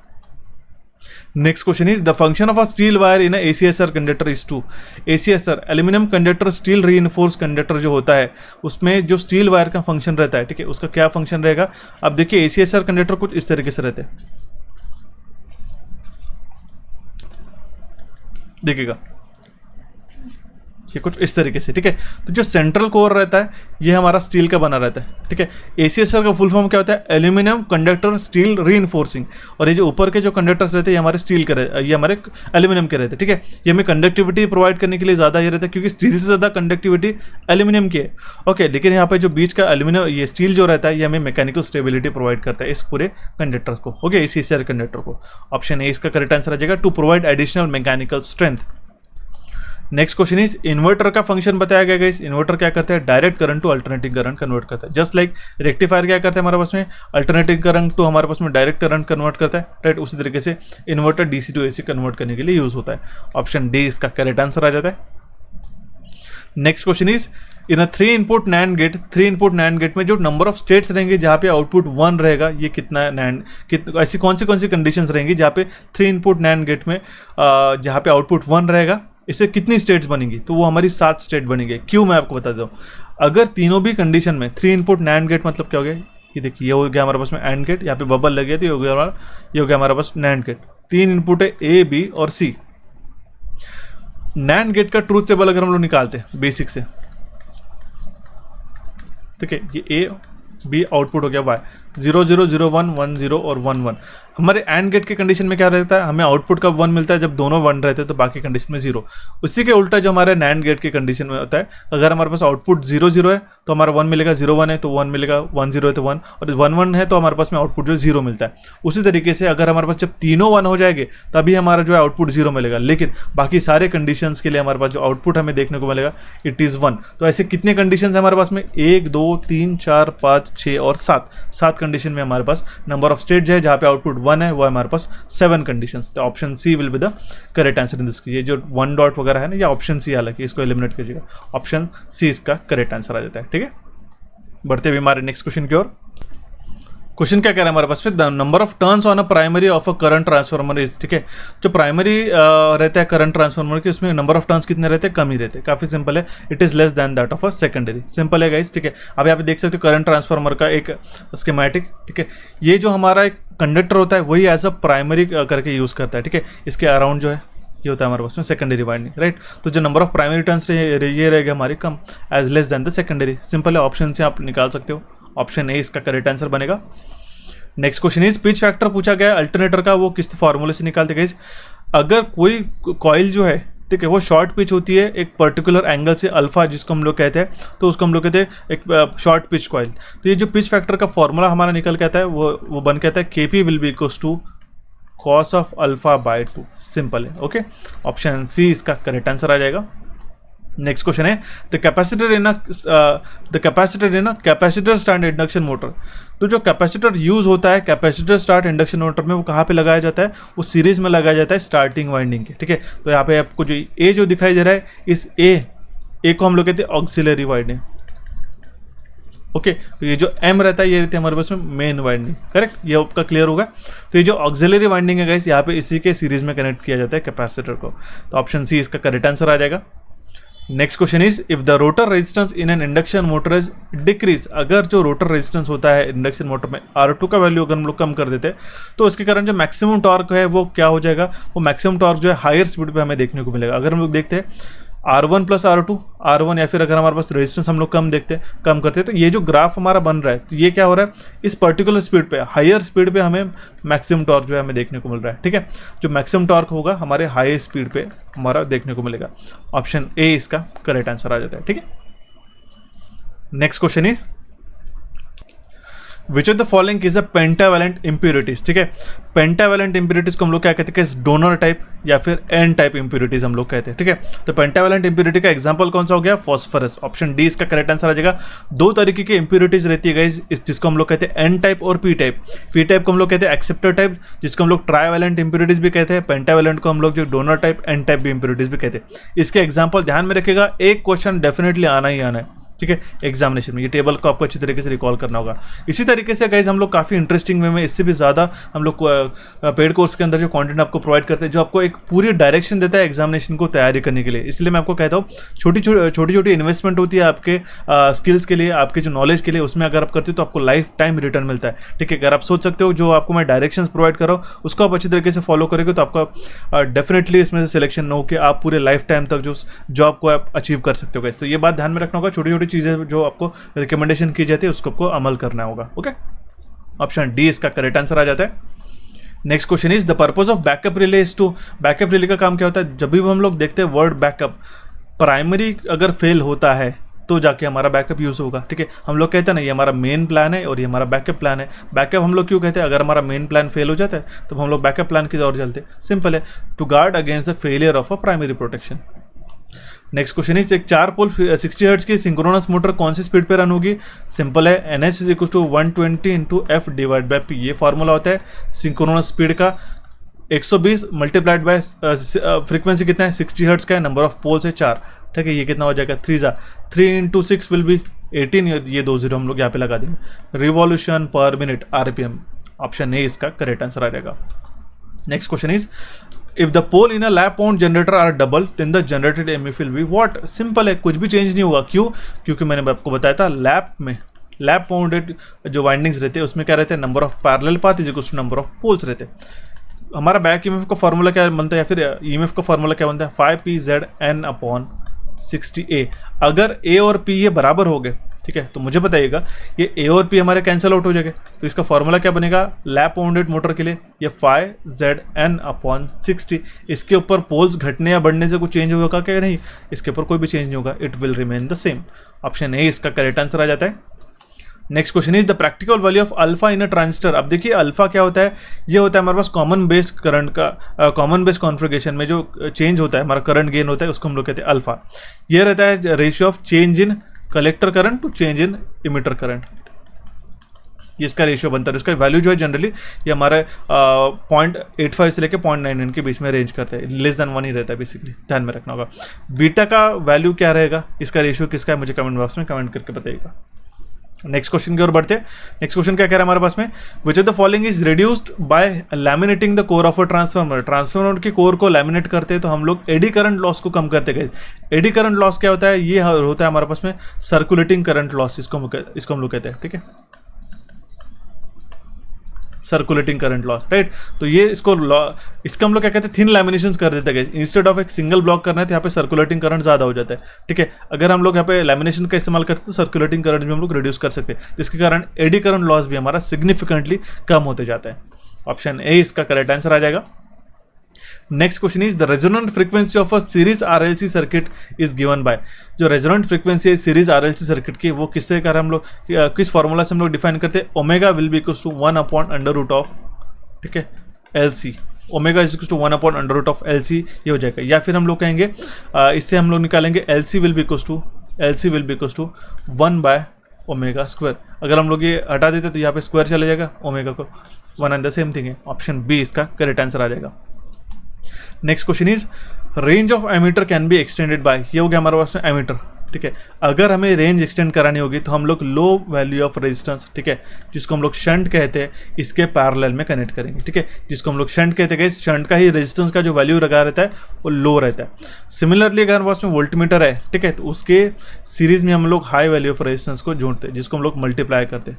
Next question is the function of a steel wire in a ACSR conductor is to ACSR aluminium conductor steel reinforce conductor जो होता है उसमें जो steel wire का function रहता है, ठीक है, उसका क्या फंक्शन रहेगा? अब देखिए ACSR कंडक्टर कुछ इस तरीके से रहते हैं, देखिएगा ये कुछ इस तरीके से, ठीक है। तो जो सेंट्रल कोर रहता है ये हमारा स्टील का बना रहता है, ठीक है। ACSR का फुल फॉर्म क्या होता है? Aluminium conductor steel reinforcing. और ये जो ऊपर के जो कंडक्टर्स रहते हैं ये हमारे स्टील के रहते, ये हमारे एल्यूमिनियम के रहते हैं, ठीक है। ये हमें कंडक्टिविटी प्रोवाइड करने के लिए ज़्यादा ये रहता है क्योंकि स्टील से ज़्यादा कंडक्टिविटी एल्यूमिनियम की है, ओके। लेकिन यहाँ पे जो बीच का एल्यूमिनियम ये स्टील जो रहता है ये हमें मैकेनिकल स्टेबिलिटी प्रोवाइड करता है इस पूरे कंडक्टर को, ओके, ACSR कंडक्टर को। ऑप्शन ए इसका करेक्ट आंसर आ जाएगा, to provide additional mechanical strength. Next question is inverter का फंक्शन बताया गया है। इस इन्वर्टर क्या करता है? Direct current to alternating current convert करता है। जस्ट लाइक रेक्टिफायर क्या करता है हमारे पास में? अल्टरनेटिंग करंट टू हमारे पास में डायरेक्ट करंट कन्वर्ट करता है, राइट। उसी तरीके से inverter DC to AC convert करने के लिए यूज होता है। ऑप्शन डी इसका करेक्ट आंसर आ जाता है। Next question is in a 3 input NAND gate, 3 input NAND gate में जो नंबर ऑफ स्टेट्स रहेंगे जहाँ पे आउटपुट 1 रहेगा, ये कितना नैंड ऐसी कौन सी कंडीशंस रहेंगी जहाँ पे 3 इनपुट नैंड गेट में जहाँ पे आउटपुट 1 रहेगा, इससे कितनी स्टेट्स बनेंगी? तो वो हमारी 7 स्टेट बनेंगे। क्यों, मैं आपको बता देता हूँ। अगर तीनों भी कंडीशन में 3 इनपुट नैंड गेट मतलब क्या हो गया? ये देखिए ये हो गया हमारे पास में एंड गेट, यहाँ पे बबल लग गया तो ये हो गया हमारे पास नैंड गेट। 3 इनपुट है ए, बी और सी। नैंड गेट का ट्रूथ टेबल अगर हम लोग निकालते हैं बेसिक से, ठीक है, ये ए बी आउटपुट हो गया वाई, 0 0 0 1 1 0 और 1 1। हमारे एंड गेट के कंडीशन में क्या रहता है? हमें आउटपुट कब 1 मिलता है? जब दोनों 1 रहते हैं तो बाकी कंडीशन में 0। उसी के उल्टा जो हमारे नैंड गेट के कंडीशन में होता है, अगर हमारे पास आउटपुट 0 0 है तो हमारा 1 मिलेगा, 0 1 है तो 1 मिलेगा, 1 0 है तो 1, और 1 1 है तो हमारे पास में आउटपुट जो 0 मिलता है। उसी तरीके से अगर हमारे पास जब तीनों 1 हो जाएंगे तभी हमारा जो है आउटपुट 0 मिलेगा, लेकिन बाकी सारे कंडीशंस के लिए हमारे पास जो आउटपुट हमें देखने को मिलेगा इट इज़ 1। तो ऐसे कितने कंडीशन है हमारे पास में? 1 2 3 4 5 6 और 7 कंडीशन में हमारे पास नंबर ऑफ स्टेट है जहाँ पे आउटपुट 1 है, वो हमारे पास 7 कंडीशंस। तो option C will be the correct answer in this. ये जो 1 डॉट वगैरह है ना, ये ऑप्शन सी, हालांकि इसको एलिमिनेट कीजिएगा। ऑप्शन सी इसका करेक्ट आंसर आ जाता है, ठीक है। बढ़ते हुए हमारे नेक्स्ट क्वेश्चन की ओर। क्वेश्चन क्या कह रहा है हमारे पास फिर? The number of turns on a primary of a current transformer is, ठीक है। जो प्राइमरी रहता है करंट ट्रांसफार्मर के, उसमें नंबर ऑफ टर्न्स कितने रहते हैं? कम ही रहते हैं। काफी सिंपल है, it is less than that of a secondary. Simple है गाइस, ठीक है। अब यहाँ पे देख सकते हो करंट ट्रांसफार्मर का एक स्कीमेटिक, ठीक है। ये जो हमारा एक कंडक्टर होता है वही एज अ प्राइमरी करके यूज करता है, ठीक है। इसके अराउंड जो है ये होता है हमारे पास में सेकेंडरी वाइंडिंग, राइट। तो जो नंबर ऑफ प्राइमरी टर्न्स ये रहेगा हमारी कम, as less than the secondary. Simple है, ऑप्शन से आप निकाल सकते हो। ऑप्शन ए इसका करेक्ट आंसर बनेगा। Next question is pitch factor पूछा गया है अल्टरनेटर का, वो किस फॉर्मूले से निकालते गए? अगर कोई कॉइल जो है, ठीक है, वो शॉर्ट पिच होती है एक पर्टिकुलर एंगल से अल्फा जिसको हम लोग कहते हैं, तो उसको हम लोग कहते हैं एक शॉर्ट पिच कॉइल। तो ये जो पिच फैक्टर का फॉर्मूला हमारा निकल के आता है वो बन के आता है KP will be equals to cos of alpha by 2। Simple है, ओके। ऑप्शन सी इसका करेक्ट आंसर आ जाएगा। नेक्स्ट क्वेश्चन है the capacitor in capacitor start induction motor. तो जो कैपेसिटर यूज होता है कैपेसिटर स्टार्ट इंडक्शन मोटर में, वो कहाँ पे लगाया जाता है? वो सीरीज में लगाया जाता है स्टार्टिंग वाइंडिंग के, ठीक है। तो यहाँ पे आपको जो ए जो दिखाई दे रहा है, इस ए को हम लोग कहते हैं ऑक्सिलरी वाइंडिंग, ओके। तो ये जो एम रहता है ये रहती है हमारे पास में मेन वाइंडिंग, करेक्ट। ये आपका क्लियर होगा। तो ये जो ऑक्सिलरी वाइंडिंग है गाइस, यहाँ पे इसी के सीरीज में कनेक्ट किया जाता है कैपेसिटर को। तो ऑप्शन सी इसका करेक्ट आंसर आ जाएगा। Next question is if the rotor resistance in an induction motor is decrease. अगर जो रोटर रेजिस्टेंस होता है इंडक्शन मोटर में, R2 का वैल्यू अगर हम लोग कम कर देते हैं तो उसके कारण जो मैक्सिमम टॉर्क है वो क्या हो जाएगा? वो मैक्सिमम टॉर्क जो है हायर स्पीड पे हमें देखने को मिलेगा। अगर हम लोग देखते हैं R1 प्लस R2, R1 या फिर अगर हमारे पास रेजिस्टेंस हम लोग कम करते हैं, तो ये जो ग्राफ हमारा बन रहा है, तो ये क्या हो रहा है? इस पर्टिकुलर स्पीड पे, हायर स्पीड पे हमें मैक्सिमम टॉर्क जो है हमें देखने को मिल रहा है, ठीक है। जो मैक्सिमम टॉर्क होगा हमारे हाई स्पीड पे हमारा देखने को मिलेगा। ऑप्शन ए इसका करेक्ट आंसर आ जाता है, ठीक है। Next question is which of the following is a pentavalent impurities, ठीक है। पेंटावेलेंट इम्प्यूरिटीज को हम लोग क्या कहते हैं, डोनर टाइप या फिर एन टाइप इम्प्यूरिटीज हम लोग कहते हैं, ठीक है। तो पेंटावेलेंट इम्प्यूरिटी का एग्जांपल कौन सा हो गया, फॉस्फोरस। ऑप्शन डी इसका करेक्ट आंसर आ जाएगा। दो तरीके की इम्प्यूरिटीज रहती है गाइस, जिसको हम लोग कहते हैं एन टाइप और पी टाइप। पी टाइप को हम लोग कहते हैं एक्सेप्टर टाइप, जिसको हम लोग ट्राइवेलेंट इम्प्यूरिटीज भी कहते हैं। पेंटावेलेंट को हम लोग जो डोनर टाइप, एन टाइप भी इम्प्यूरिटीज भी कहते हैं। इसके एग्जाम्पल ध्यान में रखिएगा, एक क्वेश्चन डेफिनेटली आना ही आना है, ठीक है, एग्जामिनेशन में। ये टेबल को आपको अच्छी तरीके से रिकॉल करना होगा। इसी तरीके से गाइज हम लोग काफ़ी इंटरेस्टिंग वे में, इससे भी ज़्यादा हम लोग पेड कोर्स के अंदर जो कंटेंट आपको प्रोवाइड करते हैं, जो आपको एक पूरी डायरेक्शन देता है एग्जामिनेशन को तैयारी करने के लिए। इसलिए मैं आपको कहता हूँ, छोटी छोटी इन्वेस्टमेंट होती है आपके स्किल्स के लिए, आपके जो नॉलेज के लिए, उसमें अगर आप करते हो तो आपको लाइफ टाइम रिटर्न मिलता है, ठीक है। अगर आप सोच सकते हो जो आपको मैं डायरेक्शन प्रोवाइड कर रहा हूँ उसको आप अच्छी तरीके से फॉलो करेंगे तो आपका डेफिनेटली इसमें से सिलेक्शन न हो कि आप पूरे लाइफ टाइम तक जो जॉब को आप अचीव कर सकते हो गाइज। तो ये बात ध्यान में रखना होगा, छोटी छोटी चीज़ें जो आपको रिकमेंडेशन की जाती है उसको आपको अमल करना होगा। ओके, ऑप्शन डी इसका करेक्ट आंसर आ जाता है। Next question is the purpose of backup relay is to. Backup relay का काम क्या होता है, जब भी हम लोग देखते हैं वर्ड बैकअप, प्राइमरी अगर फेल होता है तो जाके हमारा बैकअप यूज होगा, ठीक है। हम लोग कहते हैं ना ये हमारा मेन प्लान है और ये हमारा बैकअप प्लान है। बैकअप हम लोग क्यों कहते हैं, अगर हमारा मेन प्लान फेल हो जाता है तो हम लोग बैकअप प्लान की ओर चलते हैं। सिंपल है, to guard against the failure of a primary protection. Next question is एक 4 पोल 60 हर्ट्ज की सिंक्रोनस मोटर कौन सी स्पीड पे रन होगी। सिंपल है, NH is equal to 120 into F divide by P। ये फॉर्मूला होता है सिंक्रोनस स्पीड का। 120 मल्टीप्लाइड बाय फ्रीक्वेंसी कितना है, 60 हर्ट्ज का है, नंबर ऑफ पोल्स है 4, ठीक है। ये कितना हो जाएगा, 3 इंटू 6 विल बी 18, ये 2 जीरो हम लोग यहाँ पे लगा देंगे। रिवॉल्यूशन पर मिनट RPM, ऑप्शन ए इसका करेक्ट आंसर आ जाएगा। Next question is if the pole in a lap wound generator are double then the generated EMF will be what. Simple है, कुछ भी चेंज नहीं होगा। क्यों, क्योंकि मैंने आपको बताया था लैप में लैप पाउंडेड जो वाइंडिंग्स रहते हैं उसमें क्या रहते हैं, number of parallel path is equal to number of poles रहते हैं। हमारा बैक EMF का फॉर्मूला क्या बनता है, या फिर EMF का फॉर्मूला क्या बनता है, 5PZN/60A। अगर A और P ये बराबर हो गए, ठीक है, तो मुझे बताइएगा ये A और P हमारे कैंसिल आउट हो जाएंगे, तो इसका फॉर्मूला क्या बनेगा लैप पाउंडेड मोटर के लिए, ये 5ZN/60। इसके ऊपर पोल्स घटने या बढ़ने से कुछ चेंज होगा क्या, नहीं, इसके ऊपर कोई भी चेंज नहीं होगा, it will remain the same. Option A इसका करेक्ट आंसर आ जाता है। Next question is the practical value of alpha in a transistor. अब देखिए अल्फा क्या होता है, ये होता है हमारे पास कॉमन बेस करंट का, कॉमन बेस कॉन्फ़िगरेशन में जो चेंज होता है, हमारा करंट गेन होता है, उसको हम लोग कहते हैं अल्फा। ये रहता है ratio of change in collector current to change in emitter current, ये इसका रेशियो बनता है। इसका वैल्यू जो है जनरली ये हमारे 0.85 से लेकर 0.99 के बीच में रेंज करता है, लेस देन 1 ही रहता है बेसिकली, ध्यान में रखना होगा। बीटा का वैल्यू क्या रहेगा, इसका रेशियो किसका है, मुझे कमेंट बॉक्स में कमेंट करके बताइएगा। नेक्स्ट क्वेश्चन की ओर बढ़ते हैं। नेक्स्ट क्वेश्चन क्या कह रहा है हमारे पास में, विच of the following is reduced by laminating the core of a transformer. Transformer के कोर को लैमिनेट करते हैं तो हम लोग एडी करंट लॉस को कम करते गए। एडी करंट लॉस क्या होता है, ये होता है हमारे पास में सर्कुलेटिंग करंट लॉस, इसको हम लोग कहते हैं, ठीक है, सर्कुलेटिंग करंट लॉस, राइट। तो ये इसका हम लोग क्या कहते हैं, थिन लैमिनेशंस कर देते हैं। इंस्टेड ऑफ एक सिंगल ब्लॉक करना है तो यहाँ पे सर्कुलेटिंग करंट ज़्यादा हो जाता है, ठीक है। अगर हम लोग यहाँ पे लैमिनेशन का इस्तेमाल करते हैं तो सर्कुलेटिंग करंट भी हम लोग रिड्यूस कर सकते हैं, जिसके कारण एडी करंट लॉस भी हमारा सिग्निफिकेंटली कम होते जाता है। ऑप्शन ए इसका करेक्ट आंसर आ जाएगा। Next question is the resonant frequency of a series RLC circuit is given bye. जो रेजोनेंट फ्रीक्वेंसी है सीरीज RLC सर्किट की, वो किससे कर हम लोग, किस फॉर्मूला से हम लोग डिफाइन करते हैं, omega will be equals to 1/√, ठीक है, LC। Omega is equals to 1/√LC ये हो जाएगा। या फिर हम लोग कहेंगे इससे हम लोग निकालेंगे LC will be equals to 1/2। अगर हम लोग ये हटा देते तो यहाँ पे स्क्वायर चला जाएगा, ओमेगा को 1 एंड द सेम थिंग है। ऑप्शन बी इसका करेक्ट आंसर आ जाएगा। Next question is range of ammeter can be extended by. ये हो गया हमारे पास में एमीटर, ठीक है। अगर हमें रेंज एक्सटेंड करानी होगी तो हम लोग लो वैल्यू ऑफ रेजिस्टेंस, ठीक है, जिसको हम लोग शंट कहते हैं, इसके पैरेलल में कनेक्ट करेंगे, ठीक है, जिसको हम लोग शंट कहते हैं। शंट का ही रेजिस्टेंस का जो वैल्यू लगा रहता है वो लो रहता है। सिमिलरली अगर हमारे पास में वोल्टमीटर है, ठीक है, तो उसके सीरीज में हम लोग हाई वैल्यू ऑफ रेजिस्टेंस को जोड़ते हैं, जिसको हम लोग मल्टीप्लाई करते हैं,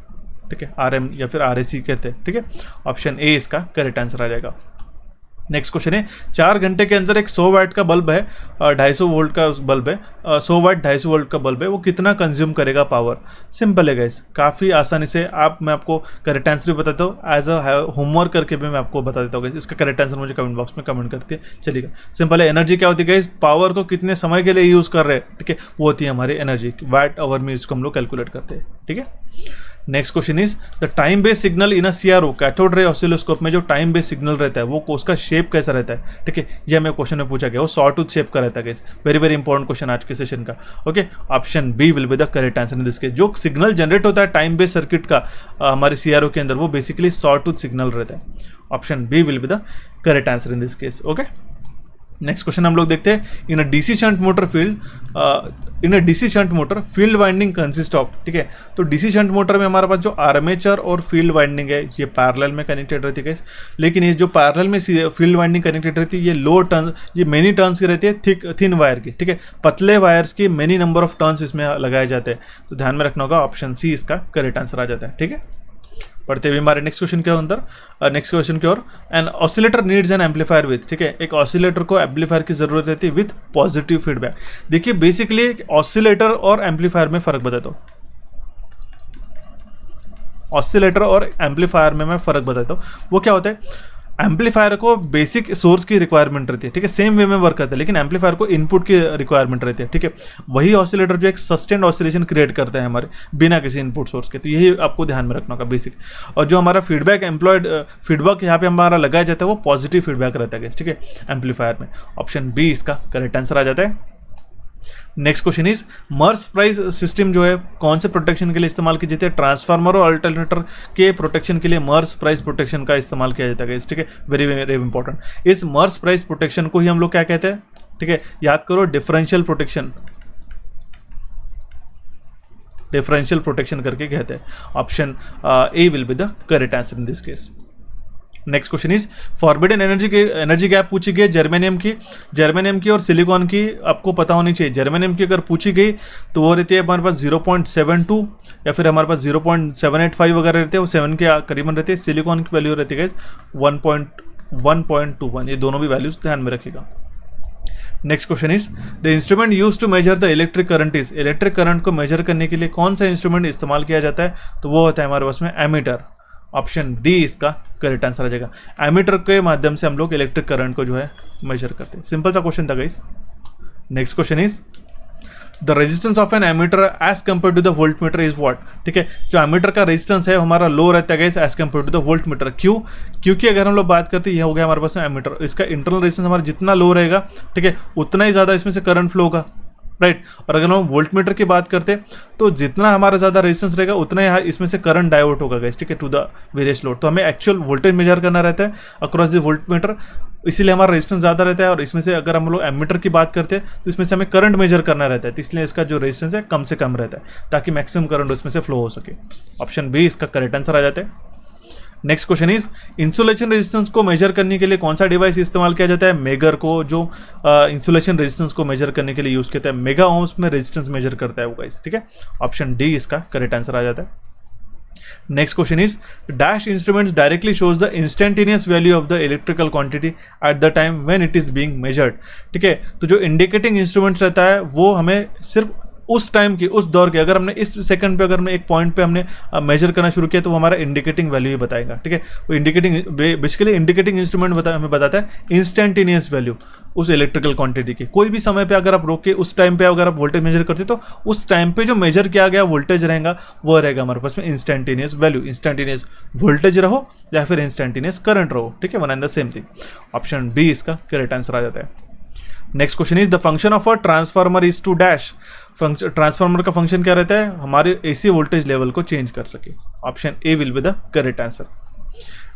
ठीक है, RM या फिर RAC कहते हैं, ठीक है। ऑप्शन ए इसका करेक्ट आंसर आ जाएगा। नेक्स्ट क्वेश्चन है 4 घंटे के अंदर एक 100 वाट का बल्ब है, 250 वोल्ट का बल्ब है, 100 वाट 250 वोल्ट का बल्ब है, वो कितना कंज्यूम करेगा पावर। सिंपल है गाइस, काफ़ी आसानी से मैं आपको करेक्ट आंसर भी बताता हूँ, एज अ होमवर्क करके भी मैं आपको बता देता हूँ। इसका करेक्ट आंसर मुझे कमेंट बॉक्स में कमेंट करके चलिएगा। सिंपल है, एनर्जी क्या होती है गाइस, पावर को कितने समय के लिए यूज़ कर रहे हैं, ठीक है, वो होती है हमारी एनर्जी, वाट आवर में इसको हम लोग कैलकुलेट करते हैं, ठीक है। Next question is the time based signal in a CRO cathode ray oscilloscope में जो टाइम बेस्ड सिग्नल रहता है वो उसका शेप कैसा रहता है, ठीक है, ये हमें क्वेश्चन में पूछा गया, वो सॉ टूथ शेप का रहता है। वेरी वेरी इंपॉर्टेंट क्वेश्चन आज के सेशन का। Okay, option B will be the correct answer in this case. जो सिग्नल जनरेट होता है टाइम बेस्ड सर्किट का हमारे सीआरओ के अंदर वो बेसिकली सॉ टूथ सिग्नल रहता है। Option B will be the correct answer in this case. Okay, next question हम लोग देखते हैं। In a DC shunt motor field winding consist of, ठीक है, तो डीसी शंट मोटर में हमारे पास जो आर्मेचर और फील्ड वाइंडिंग है ये पैरेलल में कनेक्टेड रहती है, लेकिन ये जो पैरेलल में फील्ड वाइंडिंग कनेक्टेड रहती है ये लो टर्न, ये मेनी टर्न्स की रहती है, थिन वायर की, ठीक है, पतले वायर्स की मेनी नंबर ऑफ टर्न्स इसमें लगाए जाते हैं। तो ध्यान में रखना होगा, ऑप्शन सी इसका करेक्ट आंसर आ जाता है। ठीक है, पढ़ते हुए हमारे नेक्स्ट क्वेश्चन के अंदर, नेक्स्ट क्वेश्चन की ओर। An oscillator needs an amplifier with, ठीक है, एक ऑसिलेटर को एम्पलीफायर की जरूरत रहती है विथ पॉजिटिव फीडबैक। देखिए बेसिकली ऑसिलेटर और एम्पलीफायर में फर्क बताता हूँ, ऑसिलेटर और एम्पलीफायर में मैं फर्क बताता हूँ। वो क्या होता है, एम्पलीफायर को बेसिक सोर्स की रिक्वायरमेंट रहती है, ठीक है, सेम वे में वर्क करता है, लेकिन एम्पलीफायर को इनपुट की रिक्वायरमेंट रहती है, ठीक है। वही ऑसिलेटर जो एक सस्टेन्ड ऑसिलेशन क्रिएट करते हैं हमारे बिना किसी इनपुट सोर्स के, तो यही आपको ध्यान में रखना होगा बेसिक। और जो हमारा फीडबैक यहाँ पे हमारा लगाया जाता है वो पॉजिटिव फीडबैक रहता है, ठीक है, एम्पलीफायर में। ऑप्शन बी इसका करेक्ट आंसर आ जाता है। Next question is MERS price system जो है कौन से प्रोटेक्शन के लिए इस्तेमाल की जाती है, ट्रांसफार्मर और अल्टरनेटर के प्रोटेक्शन के लिए मर्स प्राइस प्रोटेक्शन का इस्तेमाल किया जाता है, ठीक है, वेरी वेरी इंपॉर्टेंट। इस मर्स प्राइस प्रोटेक्शन को ही हम लोग क्या कहते हैं, ठीक है, याद करो, डिफरेंशियल प्रोटेक्शन, डिफरेंशियल प्रोटेक्शन करके कहते हैं। Option A will be the correct answer in this case. Next question is forbidden energy gap पूछी गई जर्मेनियम की और सिलिकॉन की आपको पता होनी चाहिए। जर्मेनियम की अगर पूछी गई तो वो रहती है हमारे पास 0.72 या फिर हमारे पास 0.785 वगैरह रहते हैं, वो 7 के करीबन रहते हैं। सिलिकॉन की वैल्यू रहती है 1.21, ये दोनों भी वैल्यूज ध्यान में रखिएगा। Next question is the instrument use to measure the electric current is, electric current को मेजर करने के लिए कौन सा इंस्ट्रूमेंट इस्तेमाल किया जाता है, तो वो होता है हमारे पास में एमीटर। ऑप्शन डी इसका करेक्ट आंसर आ जाएगा। एमीटर के माध्यम से हम लोग इलेक्ट्रिक करंट को जो है मेजर करते हैं। सिंपल सा क्वेश्चन था guys. Next question is the resistance of an ammeter as compare to the voltmeter is what, ठीक है, जो एमीटर का रेजिस्टेंस है हमारा लो रहता है guys as compare to the voltmeter. क्यों, क्योंकि अगर हम लोग बात करते हैं, ये हो गया हमारे पास एमीटर, इसका इंटरनल रेजिस्टेंस हमारा जितना लो रहेगा, ठीक है, उतना ही ज़्यादा इसमें से करंट फ्लो होगा, राइट। और अगर हम वोल्ट मीटर की बात करते हैं तो जितना हमारा ज़्यादा रेजिस्टेंस रहेगा उतना ही इसमें से करंट डाइवर्ट होगा गाइस, ठीक है, टू द वेरियस लोड। तो हमें एक्चुअल वोल्टेज मेजर करना रहता है अक्रॉस द वोल्ट मीटर, इसीलिए हमारा रेजिस्टेंस ज़्यादा रहता है। और इसमें से अगर हम लोग एमीटर की बात करते हैं तो इसमें से हमें करंट मेजर करना रहता है, तो इसलिए इसका जो रेजिस्टेंस है कम से कम रहता है ताकि मैक्सिमम करंट उसमें से फ्लो हो सके। ऑप्शन बी इसका करेक्ट आंसर आ जाता है। Next question is insulation resistance को मेजर करने के लिए कौन सा डिवाइस इस्तेमाल किया जाता है, मेगर को, जो इंसुलेशन रेजिस्टेंस को मेजर करने के लिए यूज किया है, मेगा ओम्स में रेजिस्टेंस मेजर करता है वो गाइस, ठीक है। ऑप्शन डी इसका करेक्ट आंसर आ जाता है। Next question is dash instruments directly shows the instantaneous value of the electrical quantity at the time when it is being measured, ठीक है, तो जो इंडिकेटिंग इंस्ट्रूमेंट्स रहता है वो हमें सिर्फ उस टाइम की, उस दौर के, अगर हमने इस सेकंड पे, अगर हमने एक पॉइंट पे हमने मेजर करना शुरू किया तो वो हमारा इंडिकेटिंग वैल्यू ही बताएगा, ठीक है। वो इंडिकेटिंग बेसिकली इंडिकेटिंग इंस्ट्रूमेंट हमें बताता है इंस्टेंटेनियस वैल्यू उस इलेक्ट्रिकल क्वांटिटी की। कोई भी समय पे अगर आप रोक के उस टाइम पे अगर आप वोल्टेज मेजर करते तो उस टाइम पे जो मेजर किया गया वोल्टेज रहेगा वो रहेगा हमारे पास में इंस्टेंटेनियस वैल्यू। इंस्टेंटेनियस वोल्टेज रहो या फिर इंस्टेंटेनियस करंट रहो, ठीक है, one and the same thing. Option B इसका करेक्ट आंसर आ जाता है। Next question is the function of a transformer is to dash, transformer का फंक्शन क्या रहता है, हमारे एसी वोल्टेज लेवल को चेंज कर सके। Option A will be the correct answer.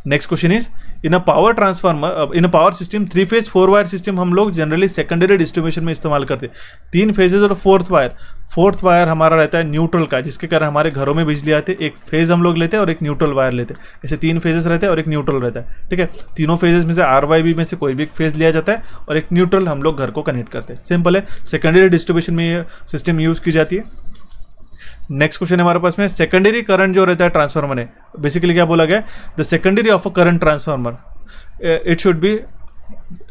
Next question is in a power transformer, in a power system 3 phase 4 wire system हम लोग जनरली सेकेंडरी डिस्ट्रीब्यूशन में इस्तेमाल करते हैं। 3 फेजेज और फोर्थ वायर हमारा रहता है न्यूट्रल का, जिसके कारण हमारे घरों में बिजली आती है। एक फेज हम लोग लेते हैं और एक न्यूट्रल वायर लेते हैं, ऐसे 3 फेजेस रहते हैं और एक न्यूट्रल रहता है, ठीक है। तीनों फेजेस में से RYB में से कोई भी एक फेज लिया जाता है और एक न्यूट्रल हम लोग घर को कनेक्ट करते हैं। सिंपल है, सेकेंडरी डिस्ट्रीब्यूशन में ये सिस्टम यूज की जाती है। नेक्स्ट क्वेश्चन हमारे पास में सेकेंडरी करंट जो रहता है ट्रांसफार्मर में, बेसिकली क्या बोला गया, the secondary of a current transformer it should B,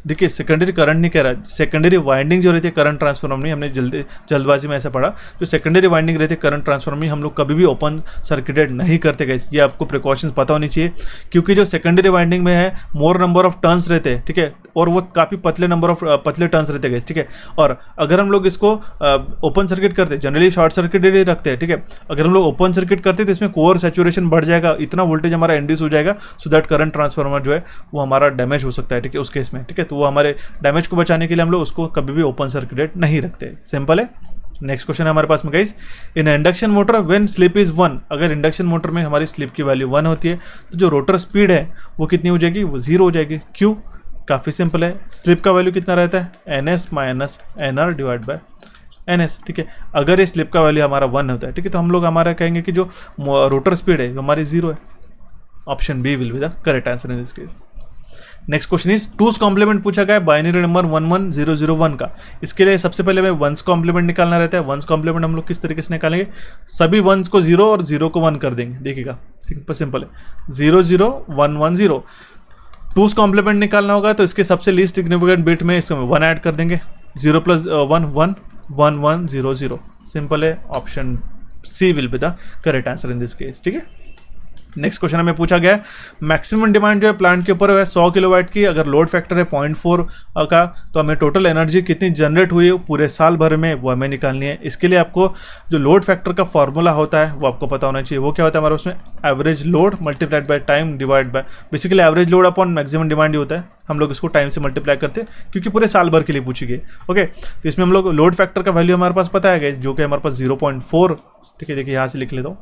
देखिए सेकेंडरी करंट नहीं कह रहा, सेकेंडरी वाइंडिंग जो रहती है करंट ट्रांसफार्मर में, हमने जल्दबाजी में ऐसा पढ़ा, जो सेकेंडरी वाइंडिंग रहती है करंट ट्रांसफार्मर में हम लोग कभी भी ओपन सर्किटेड नहीं करते गए। ये आपको प्रिकॉशंस पता होनी चाहिए, क्योंकि जो सेकेंडरी वाइंडिंग में है मोर नंबर ऑफ टर्न्स रहते हैं, ठीक है, और वो काफ़ी पतले टर्न्स रहते हैं, ठीक है। और अगर हम लोग इसको ओपन सर्किट करते, जनरली शॉर्ट सर्किट रखते हैं, ठीक है। अगर हम लोग ओपन सर्किट करते तो इसमें कोर सैचुरेशन बढ़ जाएगा, इतना वोल्टेज हमारा इंड्यूस हो जाएगा, सो दैट करंट ट्रांसफार्मर जो है वो हमारा डैमेज हो सकता है, ठीक है, उस केस में, ठीक है। तो वो हमारे डैमेज को बचाने के लिए हम लोग उसको कभी भी ओपन सर्किटेड नहीं रखते, सिंपल है। नेक्स्ट क्वेश्चन है हमारे पास में guys, in induction motor when slip is 1, अगर इंडक्शन मोटर में हमारी स्लिप की वैल्यू 1 होती है तो जो रोटर स्पीड है वो कितनी हो जाएगी, वो 0 हो जाएगी। क्यों? काफ़ी सिंपल है, स्लिप का वैल्यू कितना रहता है, ns minus nr divide by ns, ठीक है। अगर ये स्लिप का वैल्यू हमारा 1 होता है, ठीक है, तो हम लोग हमारा कहेंगे कि जो रोटर स्पीड है वो हमारी 0 है। Option B will be the correct answer in this case. Next question is two's complement पूछा गया है बाइनरी नंबर 11001 का। इसके लिए सबसे पहले हमें वंस कॉम्प्लीमेंट निकालना रहता है। वंस कॉम्प्लीमेंट हम लोग किस तरीके से निकालेंगे, सभी वंस को 0 और 0 को 1 कर देंगे। देखिएगा सिंपल है, 0 0 1 1 0। टूज कॉम्प्लीमेंट निकालना होगा तो इसके सबसे लीस्ट सिग्निफिकेंट बिट में इसमें 1 ऐड कर देंगे, 0 + 1 1 1 1 0 0। सिंपल है, option C will be the correct answer in this case, ठीक है। नेक्स्ट क्वेश्चन हमें पूछा गया है मैक्सिमम डिमांड जो है प्लांट के ऊपर है 100 किलोवाट की, अगर लोड फैक्टर है 0.4 का, तो हमें टोटल एनर्जी कितनी जनरेट हुई है पूरे साल भर में वो हमें निकालनी है। इसके लिए आपको जो लोड फैक्टर का फॉर्मूला होता है वो आपको पता होना चाहिए। वो क्या होता है हमारे उसमें, average load multiplied by time divide by, basically average load upon maximum demand ही होता है, हम लोग इसको टाइम से मल्टीप्लाई करते हैं क्योंकि पूरे साल भर के लिए पूछी गई। ओके, तो इसमें हम लोग लोड फैक्टर का वैल्यू हमारे पास पता है जो कि हमारे पास 0.4, ठीक है। देखिए यहाँ से लिख लेता हूँ,